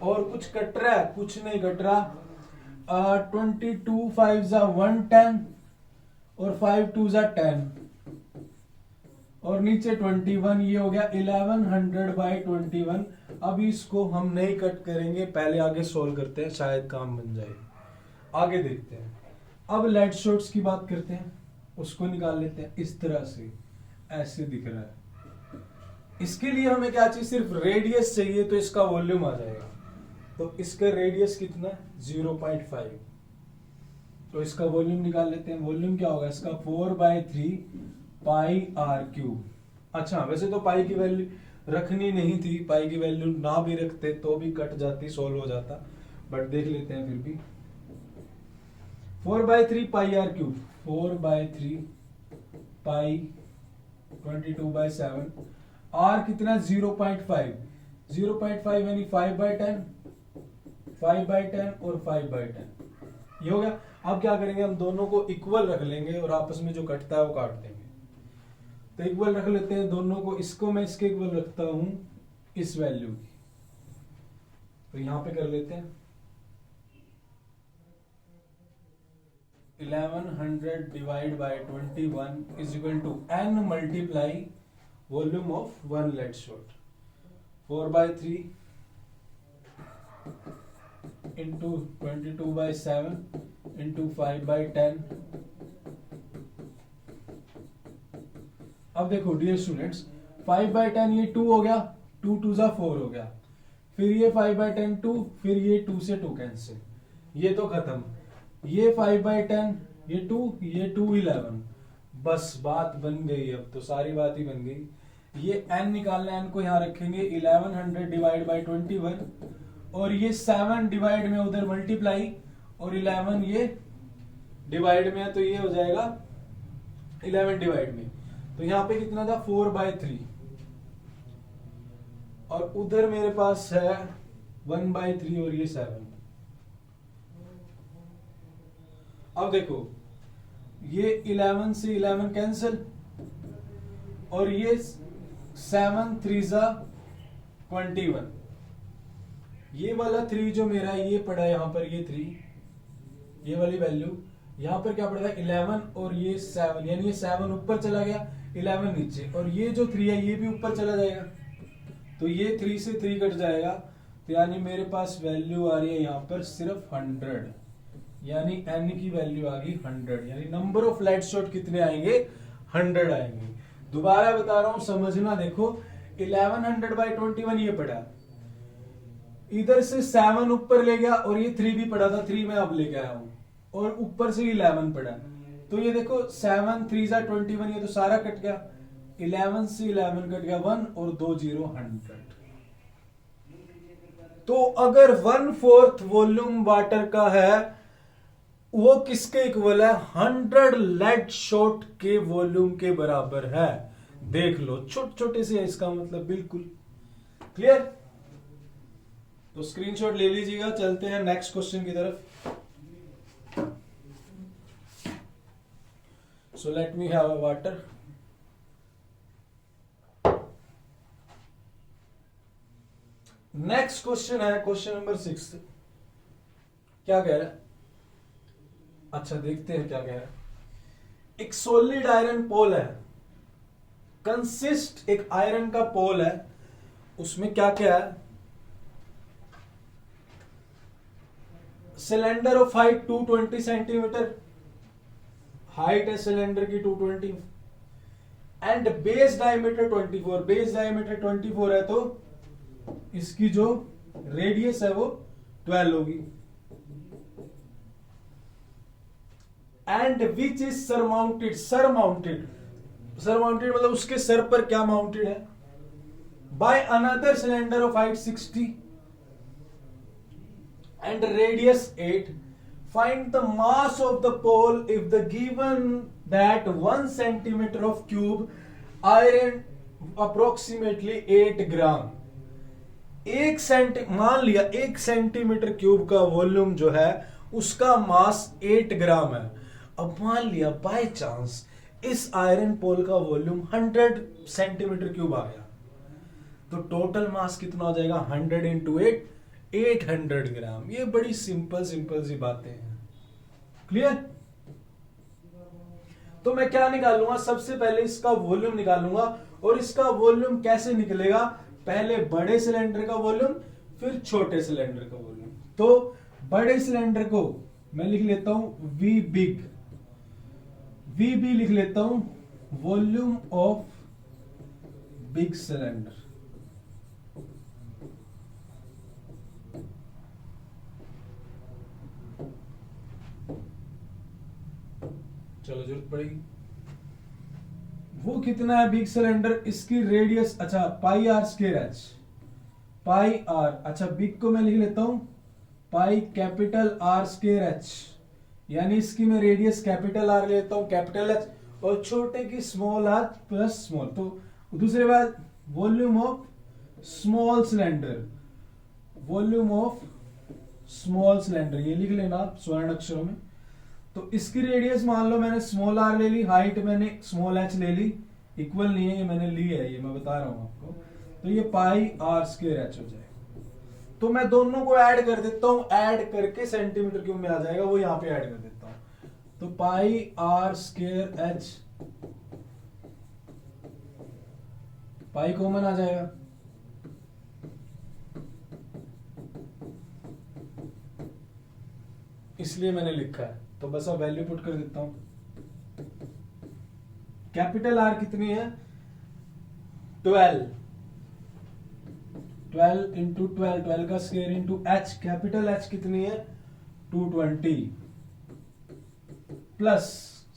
और कुछ कट रहा है, कुछ नहीं कट रहा। 22 5 110 और 5 2 10 और नीचे 21, ये हो गया 1100/21। अब इसको हम नहीं कट करेंगे, पहले आगे सोल्व करते हैं, शायद काम बन जाए। आगे देखते हैं। अब लेड शॉट्स की बात करते हैं, उसको निकाल लेते हैं। इस तरह से ऐसे दिख रहा है। इसके लिए हमें क्या चाहिए, सिर्फ रेडियस चाहिए, तो इसका वॉल्यूम आ जाएगा। तो इसका रेडियस कितना, 0.5। तो इसका वॉल्यूम निकाल लेते हैं। वॉल्यूम क्या होगा इसका, 4/3 पाई आर क्यूब। अच्छा, वैसे तो पाई की वैल्यू रखनी नहीं थी, पाई की वैल्यू ना भी रखते तो भी कट जाती, सोल्व हो जाता, बट देख लेते हैं फिर भी। 4/3 पाई आर क्यूब, 4/3 पाई 22/7। आर कितना, 0.5। 0.5 यानी 5/10, 5/10 और 5/10, ये हो गया। अब क्या करेंगे, हम दोनों को इक्वल रख लेंगे और आपस में जो कटता है वो काट देंगे। तो इक्वल रख लेते हैं दोनों को, इसको मैं इसके इक्वल रखता हूं इस वैल्यू की। तो यहां पे कर लेते हैं 1100 divide by 21 is equal to n multiply volume of one lead shot. 4/3 into 22/7 into 5/10। अब देखो डियर स्टूडेंट्स, 5/10 ये 2 हो गया, 2 2 जा 4 हो गया, फिर ये 5/10 2, फिर ये 2 से 2 कैंसिल, ये तो खत्म। ये 5/10, ये 2, ये 2 11। बस बात बन गई, अब तो सारी बात ही बन गई। ये n निकालना है, n को यहां रखेंगे 1100 डिवाइड बाय 21, और ये 7 डिवाइड में उधर मल्टीप्लाई, और 11 ये डिवाइड में है, तो ये हो जाएगा 11 डिवाइड में। तो यहां पे कितना था, 4/3, और उधर मेरे पास है 1/3 और ये 7। अब देखो ये 11 से 11 कैंसिल, और ये 7 3 जा 21। ये वाला 3 जो मेरा ये पड़ा है यहां पर, ये 3, ये वाली वैल्यू यहां पर क्या पड़ा था 11, और ये 7, यानी ये 7 ऊपर चला गया, 11 नीचे, और ये जो 3 है ये भी ऊपर चला जाएगा, तो ये 3 से 3 कट जाएगा। तो यानी मेरे पास वैल्यू आ रही है यहां पर सिर्फ 100, यानी n की वैल्यू आ गई 100, यानी नंबर ऑफ लेड शॉट कितने आएंगे, 100 आएंगे। दोबारा बता रहा हूं, समझना, देखो 1100/21 ये पड़ा, इधर से 7 ऊपर ले गया, और ये 3 भी पड़ा था, 3 मैं अब लेके आया हूं, और ऊपर से 11 पड़ा, तो ये देखो 7 3 जा 21, ये तो सारा कट गया, 11 से 11 कट गया 1, और 2 0 100। तो अगर 1/4 वॉल्यूम वाटर का है, वो किसके इक्वल है, 100 लेड शॉट के वॉल्यूम के बराबर है। देख लो, छोटे छोटे से है, इसका मतलब बिल्कुल क्लियर। तो स्क्रीनशॉट ले लीजिएगा, चलते हैं नेक्स्ट क्वेश्चन की तरफ। So let me have a water. Next question है क्वेश्चन नंबर 6। क्या कह रहा है, अच्छा देखते हैं क्या कह रहा है। एक सॉलिड आयरन पोल है, कंसिस्ट, एक आयरन का पोल है, उसमें क्या क्या है, cylinder of height 220 centimetre, height है सिलेंडर की 220, and base diameter 24। Base diameter 24 है, तो इसकी जो रेडियस है वो 12 होगी, and which is surmounted, surmounted मतलब उसके सर पर क्या माउंटेड है, by another cylinder of height 60 and radius 8। Find the mass of the pole if the given that 1 centimetre of cube iron approximately 8 gram. मान लिया 1 सेंटीमीटर क्यूब का वॉल्यूम जो है उसका मास 8 ग्राम है। अब मान लिया बाय चांस इस आयरन पोल का वॉल्यूम 100 सेंटीमीटर क्यूब आ गया, तो टोटल मास कितना हो जाएगा, 100 इंटू 8, 800 ग्राम। ये बड़ी सिंपल सी बातें हैं, क्लियर। तो मैं क्या निकालूंगा, सबसे पहले इसका वॉल्यूम निकालूंगा, और इसका वॉल्यूम कैसे निकलेगा, पहले बड़े सिलेंडर का वॉल्यूम, फिर छोटे सिलेंडर का वॉल्यूम। तो बड़े सिलेंडर को मैं लिख लेता हूं वी बिग, वी बी लिख लेता हूं वॉल्यूम ऑफ बिग सिलेंडर। चलो जरूरत पड़ेगी, वो कितना है बिग सिलेंडर, इसकी रेडियस, अच्छा pi r square h, pi r, अच्छा बिग को मैं लिख लेता हूं pi capital r square h, यानी इसकी मैं रेडियस कैपिटल आर लेता हूं कैपिटल एच, और छोटे की स्मॉल आर प्लस स्मॉल। तो दूसरे बात volume of small cylinder, volume of small cylinder ये लिख लेना आप स्वर्ण अक्षरों में। तो इसकी रेडियस मान लो मैंने स्मॉल आर ले ली, हाइट मैंने स्मॉल एच ले ली, इक्वल नहीं है ये मैंने ली है, ये मैं बता रहा हूं आपको। तो ये पाई आर स्क्वायर एच हो जाएगा। तो मैं दोनों को ऐड कर देता हूं, ऐड करके सेंटीमीटर क्यूब में आ जाएगा, वो यहां पे ऐड कर देता हूं। तो pi r square h, pi common आ जाएगा, इसलिए मैंने लिखा है। तो बस अब वैल्यू पुट कर देता हूं। कैपिटल आर कितनी है 12, 12 इंटू 12, 12 का square into H, capital H कितनी है 220, प्लस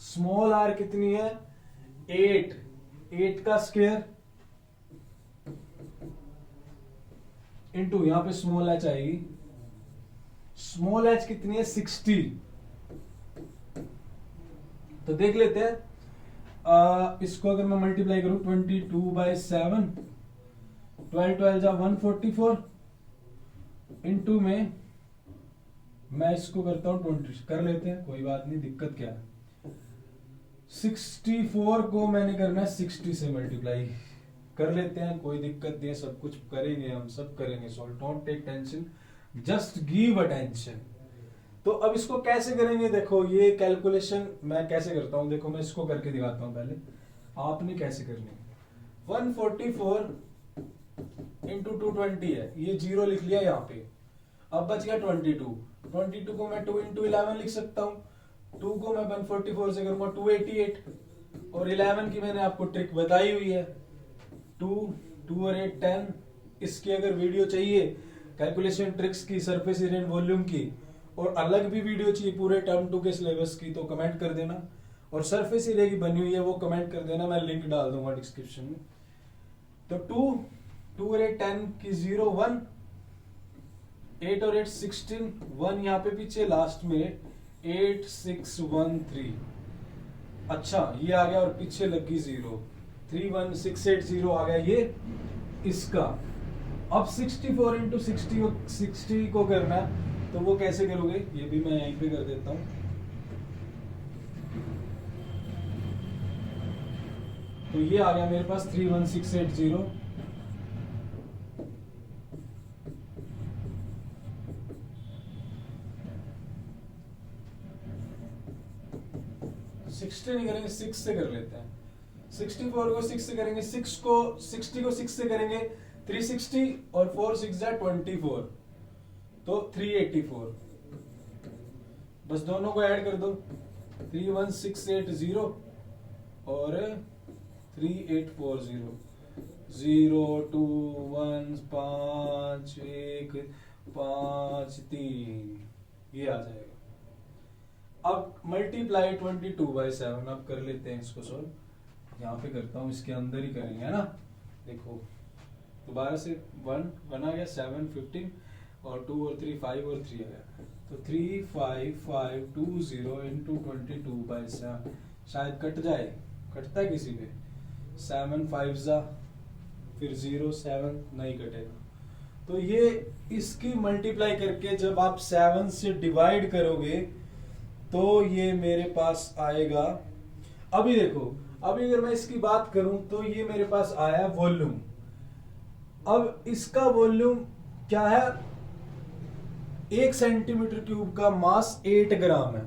स्मॉल आर कितनी है 8, 8 का स्क्वायर इंटू यहां पे स्मॉल एच आएगी, स्मॉल एच कितनी है 60। तो देख लेते हैं, इसको अगर मैं मल्टीप्लाई करूं 22/7, 12 12 जा 144 इंटू में मैं इसको करता हूं 20, कर लेते हैं कोई बात नहीं, दिक्कत क्या है। 64 को मैंने करना है 60 से मल्टीप्लाई, कर लेते हैं कोई दिक्कत नहीं है, सब कुछ करेंगे, हम सब करेंगे solve, don't take tension, just give attention. तो अब इसको कैसे करेंगे, देखो ये कैलकुलेशन मैं कैसे करता हूं, देखो मैं इसको करके दिखाता हूं, पहले आपने कैसे करनी है। 144 इंटू 220 है, ये जीरो लिख लिया यहाँ पे, अब बच गया 22, 22 को मैं 2 इंटू 11 लिख सकता हूं, 2 को मैं 144 से करूंगा 288, और 11 की मैंने आपको ट्रिक बताई हुई है, 2 2 और 8 10। इसकी अगर वीडियो चाहिए कैलकुलेशन ट्रिक्स की, सरफेस एरिया वॉल्यूम की, और अलग भी वीडियो चाहिए पूरे टर्म 2 के सिलेबस की, तो कमेंट कर देना, और सरफेस एरिया की बनी हुई है वो कमेंट कर देना, मैं लिंक डाल दूंगा डिस्क्रिप्शन में। तो 2 2 और 8 10 की 0 1, 8 और 8 16, 1 यहाँ पे पीछे लास्ट में 8 6 1 3, अच्छा ये आ गया और पीछे लगी 0, 3 1 6 8 0 आ गया ये इसका। अब 64 इंटू 60 को करना है, तो वो कैसे करोगे ये भी मैं यहीं पे कर देता हूं। तो ये आ गया मेरे पास 31680, सिक्सटी नहीं करेंगे 6 से कर लेते हैं, 64 को 6 से करेंगे, 6 को 60 को 6 से करेंगे 360, और 4 6 जा 24, तो 384, बस दोनों को ऐड कर दो, 31680 और 3840, 0 2 1 5 1 5 3, ये आ जाएगा। अब मल्टीप्लाई 22/7, अब कर लेते हैं इसको सॉल्व, यहाँ पे करता हूँ, इसके अंदर ही करेंगे है ना। देखो दोबारा से 1 आ गया, 7 15, और 2 और 3 5 और 3 आ गया, तो 35520 इंटू 22/7, शायद कट जाए, कटता है किसी पे, 7 5 जा फिर 0 7 नहीं कटेगा। तो ये इसकी मल्टीप्लाई करके जब आप 7 से डिवाइड करोगे तो ये मेरे पास आएगा। अभी देखो, अभी अगर मैं इसकी बात करूं तो ये मेरे पास आया वॉल्यूम। अब इसका वॉल्यूम क्या है, 1 सेंटीमीटर क्यूब का मास 8 ग्राम है।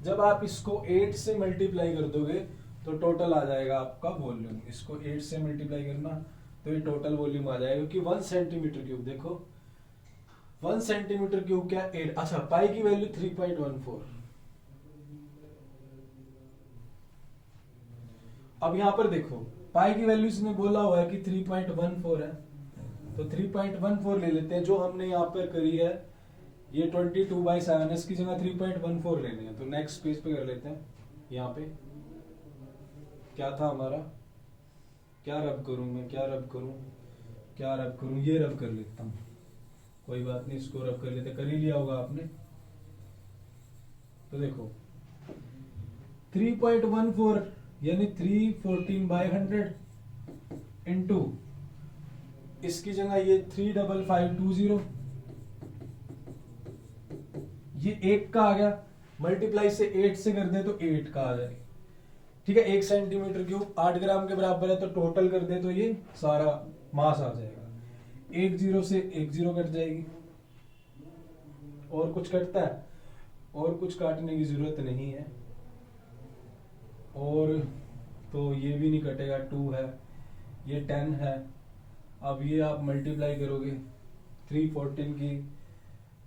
जब आप इसको 8 से मल्टीप्लाई कर दोगे तो टोटल आ जाएगा आपका वॉल्यूम, इसको 8 से मल्टीप्लाई करना तो ये टोटल वॉल्यूम आ जाएगा, क्योंकि 1 सेंटीमीटर क्यूब, देखो 1 सेंटीमीटर क्यूब क्या 8, अच्छा पाई की वैल्यू 3.14। अब यहां पर देखो पाई की वैल्यू इसने बोला हुआ है कि 3.14 है, तो 3.14 ले लेते हैं। जो हमने यहाँ पर करी है ये 22/7, इसकी जगह 3.14 लेने हैं। तो नेक्स्ट पेज पे कर लेते हैं। यहाँ पे क्या था हमारा, क्या रब करूं मैं, क्या रब करूं, क्या रब करूं, ये रब कर लेता हूं, कोई बात नहीं, इसको रब कर लेते, कर ही लिया होगा आपने। तो देखो 3.14 यानी 314/100 इंटू इसकी जगह ये 35520, ये 1 का आ गया, मल्टीप्लाई से 8 से कर दे तो 8 का आ जाएगा। ठीक है, 1 सेंटीमीटर क्यूब 8 ग्राम के बराबर है, तो टोटल कर दे तो ये सारा मास आ जाएगा। 1 0 से 1 0 कट जाएगी। और कुछ कटता है? और कुछ काटने की जरूरत नहीं है। और तो ये भी नहीं कटेगा, 2 है, ये 10 है। अब ये आप मल्टीप्लाई करोगे 314 की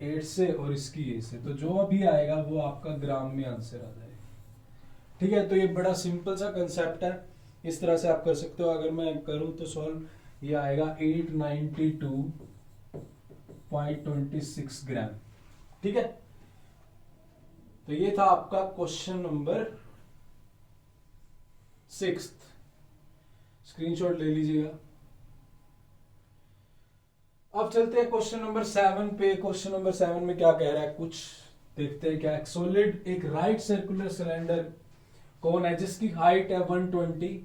8 से और इसकी 8 से, तो जो भी आएगा वो आपका ग्राम में आंसर आ जाएगा। ठीक है, तो ये बड़ा सिंपल सा कंसेप्ट है, इस तरह से आप कर सकते हो। अगर मैं करूं तो सॉल्व, ये आएगा 892.26 ग्राम। ठीक है, तो ये था आपका क्वेश्चन नंबर 6। स्क्रीनशॉट ले लीजिएगा। अब चलते हैं क्वेश्चन नंबर 7 पे। क्वेश्चन नंबर 7 में क्या कह रहा है, कुछ देखते हैं क्या। सॉलिड एक राइट सर्कुलर सिलेंडर कौन है जिसकी हाइट है 120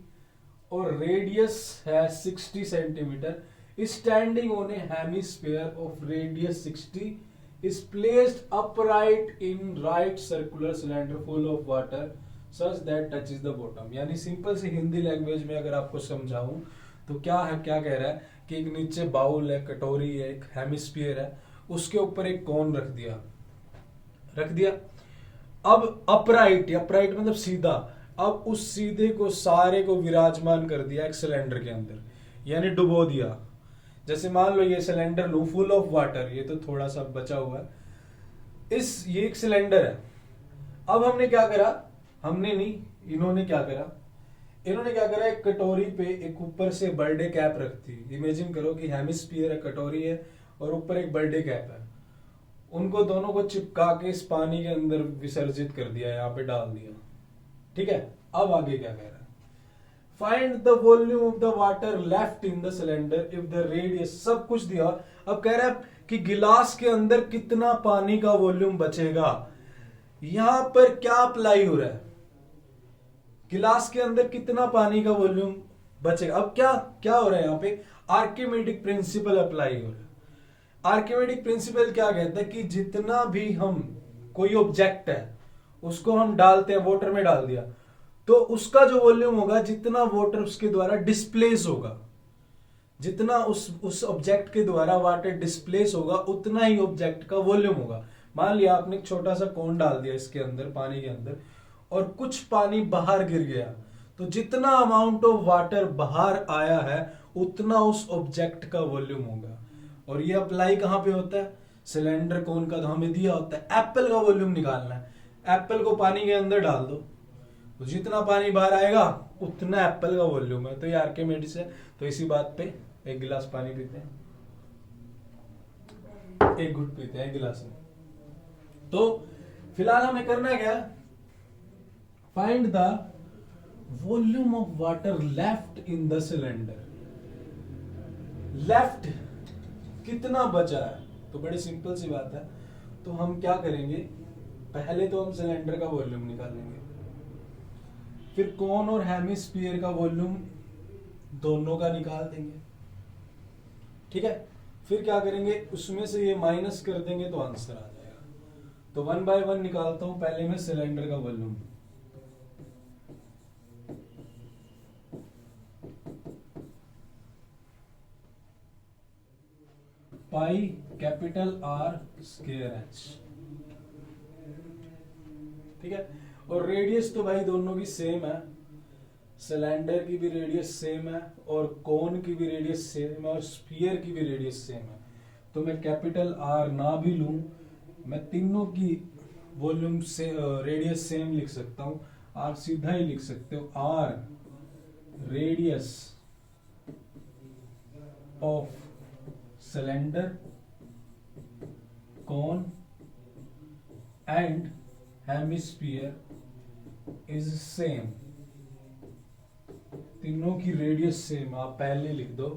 और रेडियस है 60 centimetre, standing on A hemisphere of radius 60 is placed upright in right circular cylinder full of water such that touches the bottom। यानी सिंपल सी हिंदी लैंग्वेज में अगर आपको समझाऊं तो क्या है, क्या कह रहा है कि एक नीचे बाउल है, कटोरी है, एक हेमिस्फीयर है, उसके ऊपर एक कोन रख दिया। अब अपराइट, अपराइट मतलब सीधा, अब उस सीधे को सारे को विराजमान कर दिया एक सिलेंडर के अंदर, यानी डुबो दिया। जैसे मान लो ये cylinder low, full of water, ये तो थोड़ा सा बचा हुआ है, ये एक सिलेंडर है। अब हमने क्या करा, हमने नहीं, इन्होंने क्या करा, एक कटोरी पे एक ऊपर से बर्थडे कैप रख दी। इमेजिन करो कि हेमिस्फीयर है, कटोरी है और ऊपर एक बर्थडे कैप है, उनको दोनों को चिपका के इस पानी के अंदर विसर्जित कर दिया, यहाँ पे डाल दिया। ठीक है, अब आगे क्या कह रहा है, find the volume of the water left in the cylinder if the radius, सब कुछ दिया। अब कह रहा है कि गिलास के अंदर कितना पानी का वॉल्यूम बचेगा। यहां पर क्या अप्लाई हो रहा है, गिलास के अंदर कितना पानी का वॉल्यूम बचेगा। अब क्या हो रहा है, यहां पे आर्किमेडिक प्रिंसिपल अप्लाई हो रहा है। आर्किमेडिक प्रिंसिपल क्या कहता है कि जितना भी हम, कोई ऑब्जेक्ट है उसको हम डालते हैं, वाटर में डाल दिया, तो उसका जो वॉल्यूम होगा, जितना वाटर उसके द्वारा डिस्प्लेस होगा, जितना उस ऑब्जेक्ट के द्वारा वाटर डिस्प्लेस होगा, उतना ही ऑब्जेक्ट का वॉल्यूम होगा। मान लिया आपने एक छोटा सा कोन डाल दिया इसके अंदर, पानी के अंदर, और कुछ पानी बाहर गिर गया, तो जितना अमाउंट ऑफ वाटर बाहर आया है उतना उस ऑब्जेक्ट का वॉल्यूम होगा। और ये अप्लाई कहां पे होता है, सिलेंडर कोन का। तो हमें दिया होता है एप्पल का वॉल्यूम निकालना है, एप्पल को पानी के अंदर डाल दो, तो जितना पानी बाहर आएगा उतना एप्पल का वॉल्यूम है। तो ये आर्किमिडीज है। तो इसी बात पे एक गिलास पानी पीते हैं, एक घुट पीते हैं गिलास में। तो फिलहाल हमें करना क्या, find the volume of water left in the cylinder. Left कितना बचा है, तो बड़ी सिंपल सी बात है। तो हम क्या करेंगे, पहले तो हम सिलेंडर का वॉल्यूम निकालेंगे, फिर कोन और हेमिस्फीयर का वॉल्यूम दोनों का निकाल देंगे। ठीक है, फिर क्या करेंगे, उसमें से ये माइनस कर देंगे तो आंसर आ जाएगा। तो 1 बाय 1 निकालता हूं, पहले मैं सिलेंडर का वॉल्यूम, पाई कैपिटल आर स्क्वायर एच। ठीक है, और रेडियस तो भाई दोनों की सेम है, सिलेंडर की भी रेडियस सेम है और कोन की भी रेडियस सेम है और स्फीयर की भी रेडियस सेम है। तो मैं कैपिटल आर ना भी लूं, मैं तीनों की वॉल्यूम से रेडियस सेम लिख सकता हूं। आप सीधा ही लिख सकते हो r radius of cylinder cone and hemisphere is same. तीनों की रेडियस सेम आप पहले लिख दो,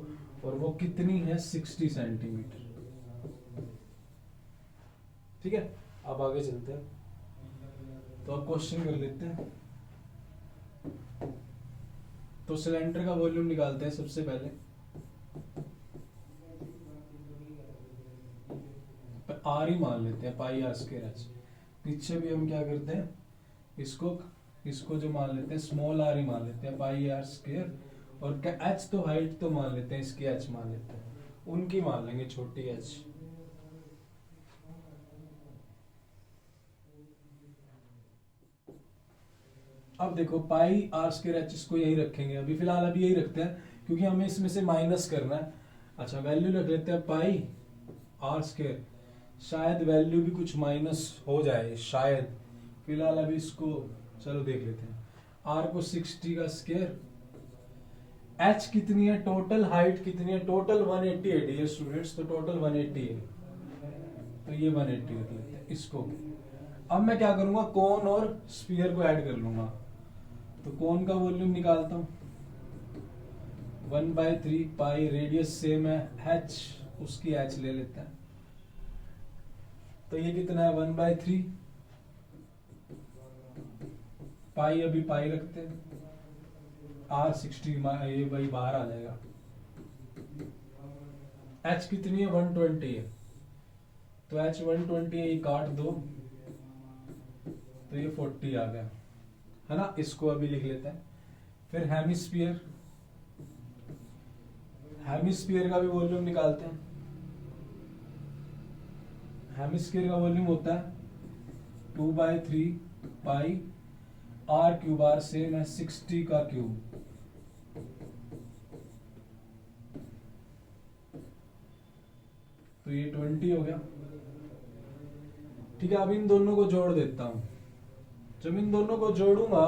और वो कितनी है 60 सेंटीमीटर। ठीक है, अब आगे चलते हैं। तो अब क्वेश्चन कर लेते हैं। तो सिलेंडर का वॉल्यूम निकालते हैं सबसे पहले। आर ही मान लेते हैं, पाई आर स्क्वायर एच। पीछे भी हम क्या करते हैं, इसको जो मान लेते हैं स्मॉल आर ही मान लेते हैं, पाई आर स्क्वायर। और एच तो हाइट तो मान लेते हैं, इसकी एच मान लेते हैं, उनकी मान लेंगे छोटी एच। अब देखो पाई आर स्क्वायर एच, इसको यही रखेंगे अभी फिलहाल, अभी यही रखते हैं क्योंकि हमें इसमें से माइनस करना है। अच्छा, वैल्यू रख लेते हैं पाई आर स्क्वायर, शायद वैल्यू भी कुछ माइनस हो जाए शायद, फिलहाल अभी इसको चलो देख लेते हैं। आर को 60 का स्क्वायर, एच कितनी है, टोटल हाइट कितनी है, टोटल 180 है डियर स्टूडेंट्स, तो टोटल 180 है, तो ये 180 रख लेते हैं इसको। अब मैं क्या करूंगा, कोन और स्फीयर को ऐड कर लूंगा। तो कोन का वॉल्यूम निकालता हूं, 1/3 पाई, रेडियस सेम है h, उसकी h ले लेते हैं। तो ये कितना है 1/3 पाई, अभी पाई रखते हैं, r 60, ये भाई बाहर आ जाएगा। h कितनी है 120 है, तो h 120 है, ये काट दो तो ये 40 आ गया, है ना। इसको अभी लिख लेते हैं। फिर हेमिस्फीयर, हेमिस्फीयर का भी वॉल्यूम निकालते हैं। हेमिस्फीयर का वॉल्यूम होता है 2/3 pi r cube, are same है 60 का क्यूब, तो ये 20 हो गया। ठीक है, अब इन दोनों को जोड़ देता हूं। जब इन दोनों को जोड़ूंगा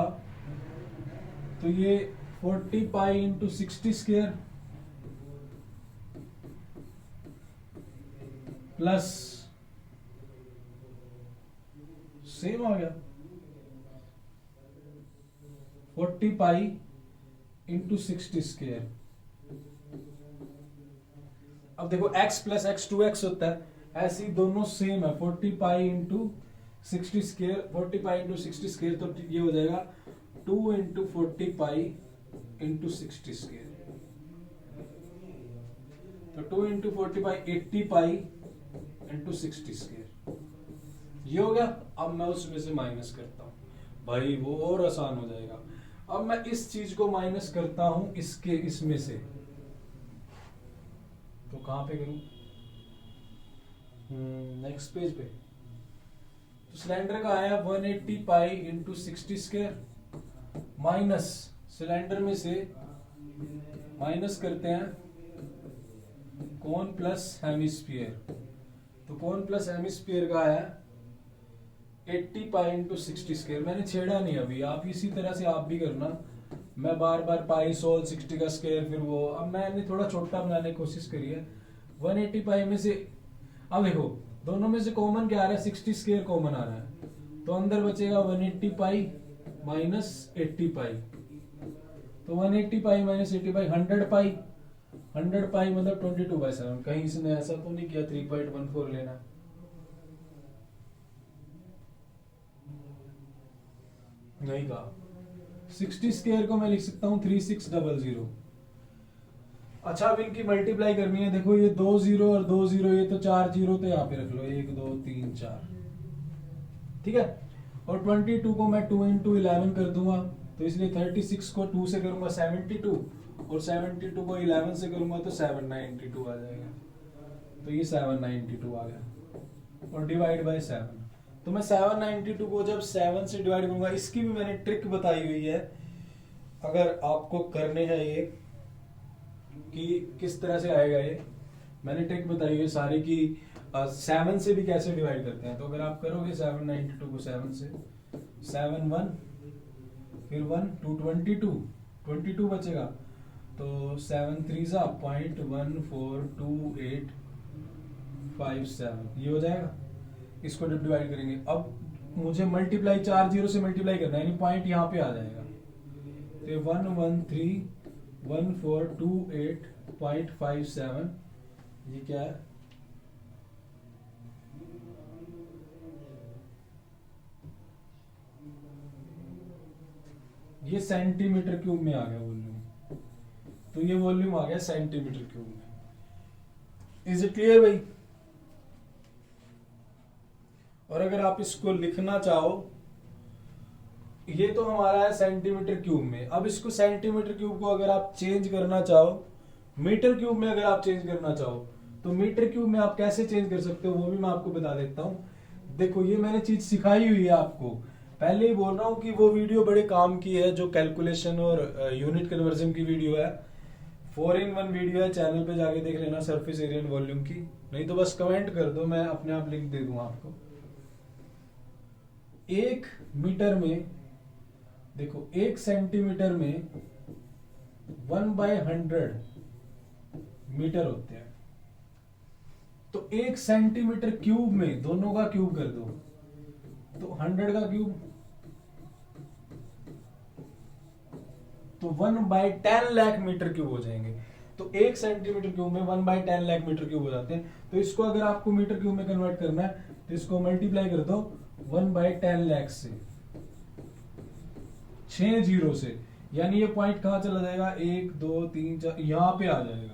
तो ये 40 pi into 60 square plus same आ गया 40 पाई इंटू 60 स्क्वायर। अब देखो x प्लस एक्स 2x होता है, ऐसे ही दोनों सेम है, 40 pi into 60 square, 40 pi into 60 square, तो ये हो जाएगा 2 इंटू 40 पाई इंटू 60 स्क्वायर, तो 2 इंटू 40 पाई 80 पाई इंटू 60 स्क्वायर, ये हो गया। अब मैं उसमें से माइनस करता हूं भाई, वो और आसान हो जाएगा। अब मैं इस चीज को माइनस करता हूं इसमें से, तो कहां पे करूं, नेक्स्ट पेज पे। तो सिलेंडर का आया 180 पाई इंटू 60 स्क्वायर माइनस, सिलेंडर में से माइनस करते हैं कोन प्लस हेमिस्फीयर, तो कोन प्लस हेमिस्फीयर का आया 80 पाई इंटू 60 स्क्वायर। मैंने छेड़ा नहीं अभी, आप इसी तरह से आप भी करना, मैं बार बार पाई सोल 60 का स्क्वायर, फिर वो, अब मैंने थोड़ा छोटा बनाने की कोशिश करी है। 180 पाई में से, अब देखो दोनों में से कॉमन क्या आ रहा है, 60 स्क्वायर कॉमन आ रहा है, तो अंदर बचेगा 180 पाई माइनस 80 पाई, तो 180 पाई माइनस 80 पाई 100 पाई, 100 पाई मतलब 22/7। कहीं इसने ऐसा तो नहीं किया 3.14 लेना, नहीं कहा। 60 स्क्वायर को मैं लिख सकता हूं 3600। अच्छा, अब इनकी मल्टीप्लाई करनी है, देखो ये 2 0 और 2 0, ये तो 4 0, तो यहाँ पे रख लो 1 2 3 4, ठीक है। और 22 को मैं 2 इंटू 11 कर दूंगा, तो इसलिए 36 को 2 से करूंगा 72, और 72 को 11 से करूंगा तो 792 आ जाएगा, तो ये 792 आ गया, और डिवाइड बाय 7। तो मैं 792 को जब 7 से डिवाइड करूंगा, इसकी भी मैंने ट्रिक बताई हुई है, अगर आपको करने हैं ये कि किस तरह से आएगा ये, मैंने ट्रिक बताई है सारी की 7 से भी कैसे डिवाइड करते हैं। तो अगर आप करोगे 792 को 7 से, 7 1 फिर 1 2 22 बचेगा, तो 7 3 ज़ा 0.142857 ये हो जाएगा। इसको जब डिवाइड करेंगे, अब मुझे मल्टीप्लाई 4 जीरो से मल्टीप्लाई करना है, यानी पॉइंट यहाँ पे आ जाएगा। तो 1131428.57 ये क्या है, ये सेंटीमीटर क्यूब में आ गया वॉल्यूम। तो ये वॉल्यूम आ गया सेंटीमीटर क्यूब में। इज इट क्लियर भाई? और अगर आप इसको लिखना चाहो, ये तो हमारा है सेंटीमीटर क्यूब में। अब इसको सेंटीमीटर क्यूब को अगर आप चेंज करना चाहो मीटर क्यूब में, अगर आप चेंज करना चाहो तो मीटर क्यूब में आप कैसे चेंज कर सकते हो वो भी मैं आपको बता देता हूं। देखो ये मैंने चीज सिखाई हुई है आपको, पहले ही बोल रहा हूं कि वो वीडियो बड़े काम की है जो कैलकुलेशन और यूनिट कन्वर्जन की वीडियो है। 4-in-1 वीडियो है, चैनल पे जाके देख लेना सरफेस एरिया एंड वॉल्यूम की। नहीं तो बस कमेंट कर दो, मैं अपने आप लिंक दे दूंगा आपको। 1 मीटर में देखो 1 सेंटीमीटर में 1/100 मीटर होते हैं। तो 1 सेंटीमीटर क्यूब में दोनों का क्यूब कर दो, तो 100 का क्यूब, तो 1/10 लाख मीटर क्यूब हो जाएंगे। तो 1 सेंटीमीटर क्यूब में 1/10 लाख मीटर क्यूब हो जाते हैं। तो इसको अगर आपको मीटर क्यूब में कन्वर्ट करना है तो इसको मल्टीप्लाई कर दो 1/10 लाख से, 6 जीरो से, यानी ये पॉइंट कहां चला जाएगा, 1 2 3 4 यहां पे आ जाएगा,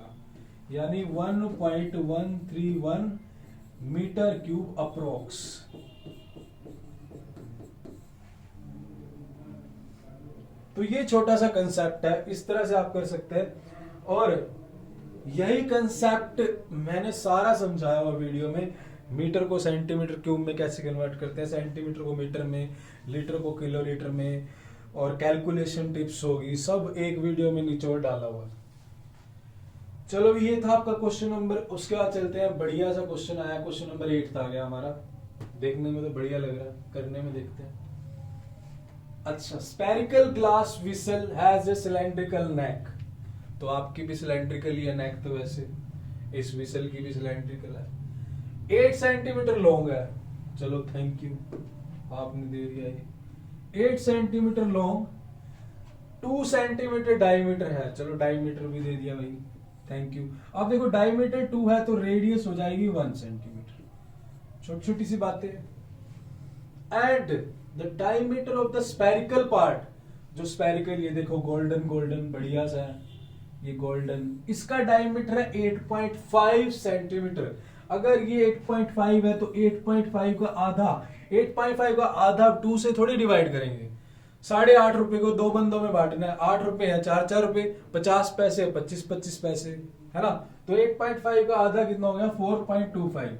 यानी 1.131 मीटर क्यूब अप्रोक्स। तो ये छोटा सा कंसेप्ट है, इस तरह से आप कर सकते हैं। और यही कंसेप्ट मैंने सारा समझाया हुआ वीडियो में। मीटर को सेंटीमीटर क्यूब में कैसे कन्वर्ट करते हैं, सेंटीमीटर को मीटर में, लीटर को किलोलीटर में, और कैलकुलेशन टिप्स होगी, सब एक वीडियो में निचोड़ डाला हुआ। चलो ये था आपका क्वेश्चन नंबर। उसके बाद चलते हैं, बढ़िया सा क्वेश्चन आया, क्वेश्चन नंबर 8 आ गया हमारा। देखने में तो बढ़िया लग रहा है, करने में देखते हैं। अच्छा, spherical glass vessel has a cylindrical neck. तो आपकी भी सिलेंड्रिकल ही है नेक, तो वैसे इस विसल की भी सिलेंड्रिकल है। 8 सेंटीमीटर लॉन्ग है, चलो थैंक यू आपने दे दिया ये। 8 सेंटीमीटर लॉन्ग, 2 सेंटीमीटर डायमीटर है, चलो डायमीटर भी दे दिया भाई, थैंक यू। अब देखो डायमीटर 2 है तो रेडियस हो जाएगी 1 सेंटीमीटर, छोटी छोटी सी बातें। And the diameter of the spherical part, जो स्पेरिकल, ये देखो गोल्डन गोल्डन बढ़िया सा है, ये गोल्डन, इसका डायमीटर है 8.5 सेंटीमीटर। अगर ये 8.5 है तो 8.5 का आधा, 8.5 का आधा 2 से थोड़ी डिवाइड करेंगे। 8.5 रुपए को 2 बंदों में बांटना है, 8 रुपए है, 4 रुपए, 50 पैसे, 25 पैसे, है ना। तो 8.5 का आधा कितना हो गया, 4.25।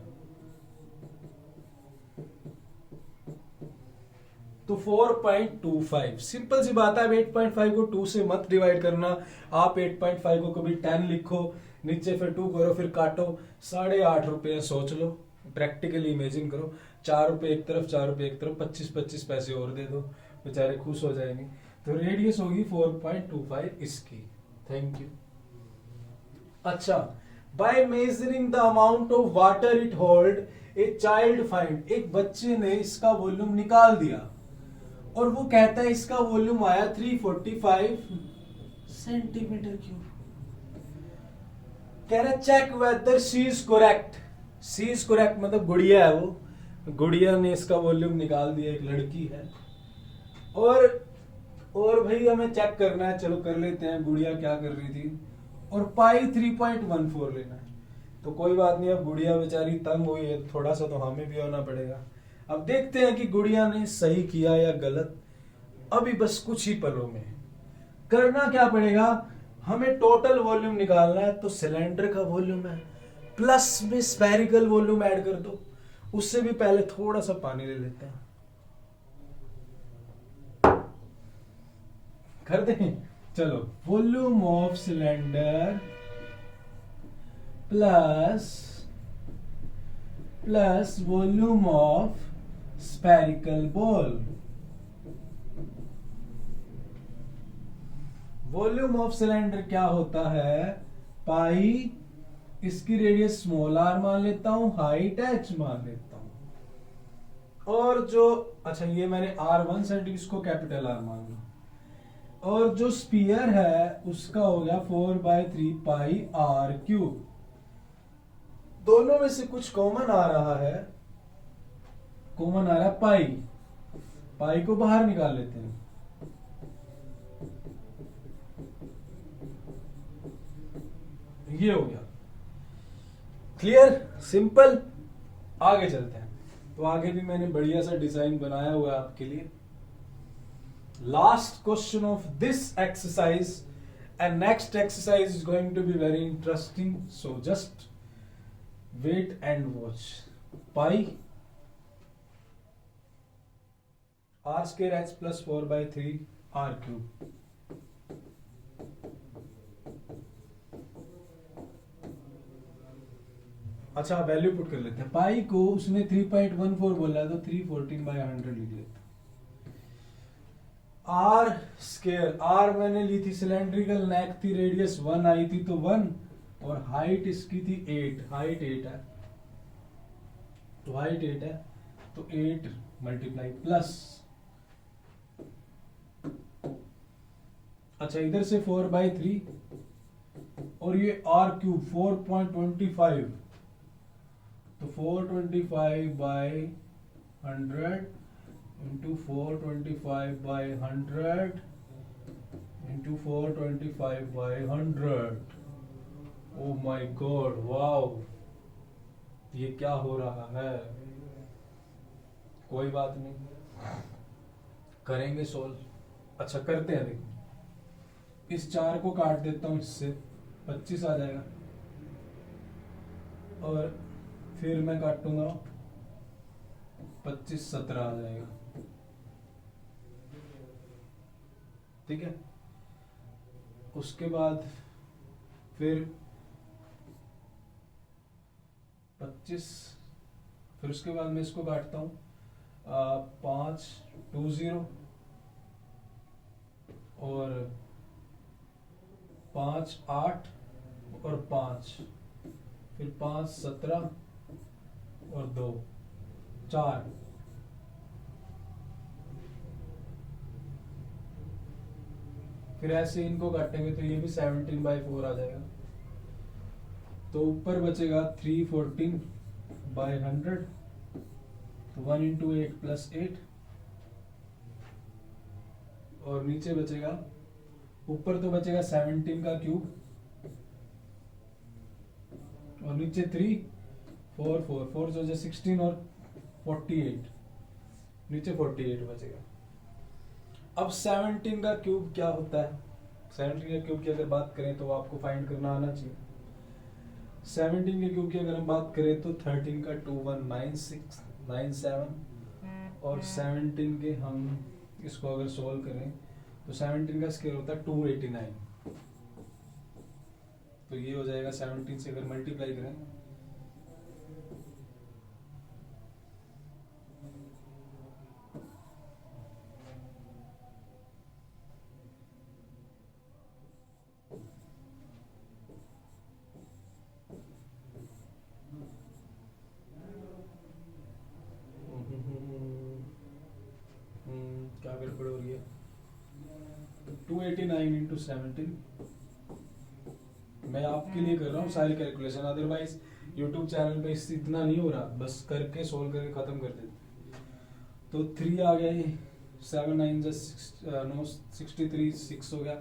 तो 4.25 सिंपल सी बात है। अब 8.5 को 2 से मत डिवाइड करना, आप 8.5 को कभी 10 लिखो, नीचे फिर 2 करो, फिर काटो। 8.5 रुपए सोच लो, प्रैक्टिकली इमेजिन करो, 4 रुपए एक तरफ, 4 रुपए एक तरफ, 25 पैसे और दे दो, बेचारे खुश हो जाएंगे। तो रेडियस होगी 4.25 इसकी। Thank you. अच्छा, by measuring the amount of water it hold a child find, एक बच्चे ने इसका वॉल्यूम निकाल दिया और वो कहता है इसका वॉल्यूम आया 345 सेंटीमीटर क्यूब। कह रहा है check whether she is correct. She is correct मतलब गुड़िया है, वो गुड़िया ने इसका वॉल्यूम निकाल दिया, एक लड़की है। और भाई हमें चेक करना है, चलो कर लेते हैं गुड़िया क्या कर रही थी। और पाई 3.14 लेना है। तो कोई बात नहीं, अब गुड़िया बेचारी तंग हुई है, थोड़ा सा तो हमें भी होना पड़ेगा। अब देखते हैं कि गुड़िया ने सही किया या गलत, अभी बस कुछ ही पलों में। करना क्या पड़ेगा, हमें टोटल वॉल्यूम निकालना है। तो सिलेंडर का वॉल्यूम है, प्लस में स्फेरिकल वॉल्यूम ऐड कर दो। उससे भी पहले थोड़ा सा पानी ले लेते हैं, कर दें। चलो, volume of cylinder plus volume of spherical ball. Volume of cylinder क्या होता है? पाई, इसकी रेडियस स्मॉल आर मान लेता हूं, हाइट एच मान लेता हूं, और जो अच्छा ये मैंने R1 सेट, इसको कैपिटल आर मान लो, और जो स्पीयर है उसका हो गया 4/3 पाई आर क्यूब। दोनों में से कुछ कॉमन आ रहा है, कॉमन आ रहा है पाई। पाई को बाहर निकाल लेते हैं। ये हो गया क्लियर, सिंपल। आगे चलते हैं। तो आगे भी मैंने बढ़िया सा डिजाइन बनाया हुआ है आपके लिए। Last question of this exercise, and next exercise is going to be very interesting, so just wait and watch. Pi r square h plus 4/3 r cube. अच्छा वैल्यू पुट कर लेते हैं। पाई को उसने 3.14 बोला है, तो 314/100 लिख लेते हैं। आर स्केयर, आर मैंने ली थी सिलेंड्रिकल नेक थी, रेडियस 1 आई थी तो 1, और हाइट इसकी थी 8, हाइट 8 है, तो हाइट 8 है, तो 8 मल्टीप्लाई प्लस, अच्छा इधर से 4/3, और ये आर क्यूब 4.25, तो 425/100 into 425/100 into 425/100। Oh my God, wow, ये क्या हो रहा है? कोई बात नहीं, करेंगे सोल्व। अच्छा करते हैं, देखो इस 4 को काट देता हूं, इससे 25 आ जाएगा, और फिर मैं काटूंगा 25, 17 आ जाएगा, ठीक है। उसके बाद फिर 25, फिर उसके बाद मैं इसको काटता हूँ 5, 2 0, और 5 8, और 5, फिर 5 17, और 2 4, फिर ऐसे इनको काटेंगे तो ये भी 17/4 आ जाएगा। तो ऊपर बचेगा 314/100, तो 1 इंटू 8 प्लस 8, और नीचे बचेगा, ऊपर तो बचेगा 17 का क्यूब, और नीचे 3 4 4 4 जो 16, और 48, नीचे 48 बचेगा। अब 17 का क्यूब क्या होता है? 17 के क्यूब की अगर बात करें तो आपको फाइंड करना आना चाहिए। 17 के क्यूब की अगर हम बात करें तो 13 का 219697, और 17 के हम इसको अगर सोल्व करें तो 17 का स्क्वायर होता है 289, तो ये हो जाएगा 17 से अगर मल्टीप्लाई करें 289 इंटू 17, मैं आपके लिए कर रहा हूँ सारी कैलकुलेशन, अदरवाइज यूट्यूब चैनल पे इससे इतना नहीं हो रहा, बस करके सोल्व करके खत्म कर देते। तो 3 आ गया, ये 7 9 नो 63, 6 हो गया,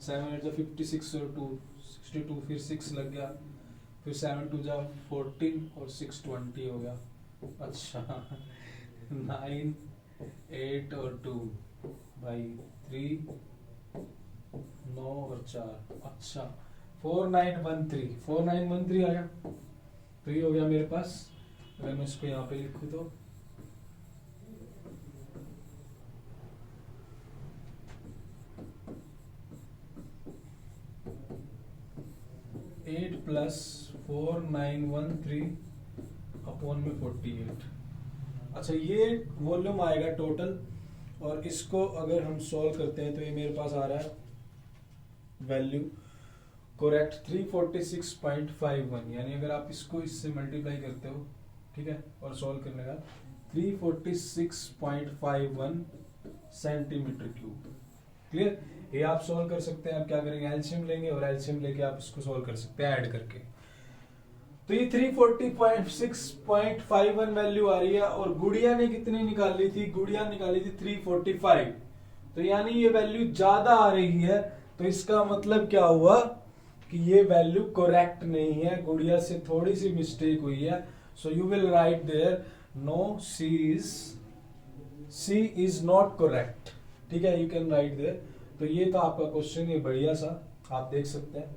7 8 56, और 2 62, फिर 6 लग गया, फिर 7 2 14, और 6 20 हो गया। अच्छा 9 8 और 2 भाई 3 9 और 4, अच्छा 4913 आ गया। तो ये हो गया मेरे पास, अगर मैं इसको यहाँ पे लिखूँ तो 8 + 4913 अपॉन में 48। अच्छा ये वॉल्यूम आएगा टोटल, और इसको अगर हम सॉल्व करते हैं तो ये मेरे पास आ रहा है वैल्यू करेक्ट 346.51, यानी अगर आप इसको इससे मल्टीप्लाई करते हो, ठीक है, और सॉल्व करने का 346.51 सेंटीमीटर क्यूब। क्लियर? ये आप सॉल्व कर सकते हैं। आप क्या करेंगे, एलसीएम लेंगे और एलसीएम लेके आप इसको सॉल्व कर सकते हैं ऐड करके। तो ये 340.6.51 वैल्यू आ रही है, और गुड़िया ने कितनी निकाली थी, गुड़िया निकाली थी 345। तो यानी ये वैल्यू ज्यादा आ रही है, तो इसका मतलब क्या हुआ कि ये वैल्यू करेक्ट नहीं है, गुड़िया से थोड़ी सी मिस्टेक हुई है। So you will write there no, she is not correct. ठीक है, यू कैन राइट देयर। तो ये था आपका क्वेश्चन, ये बढ़िया सा आप देख सकते हैं।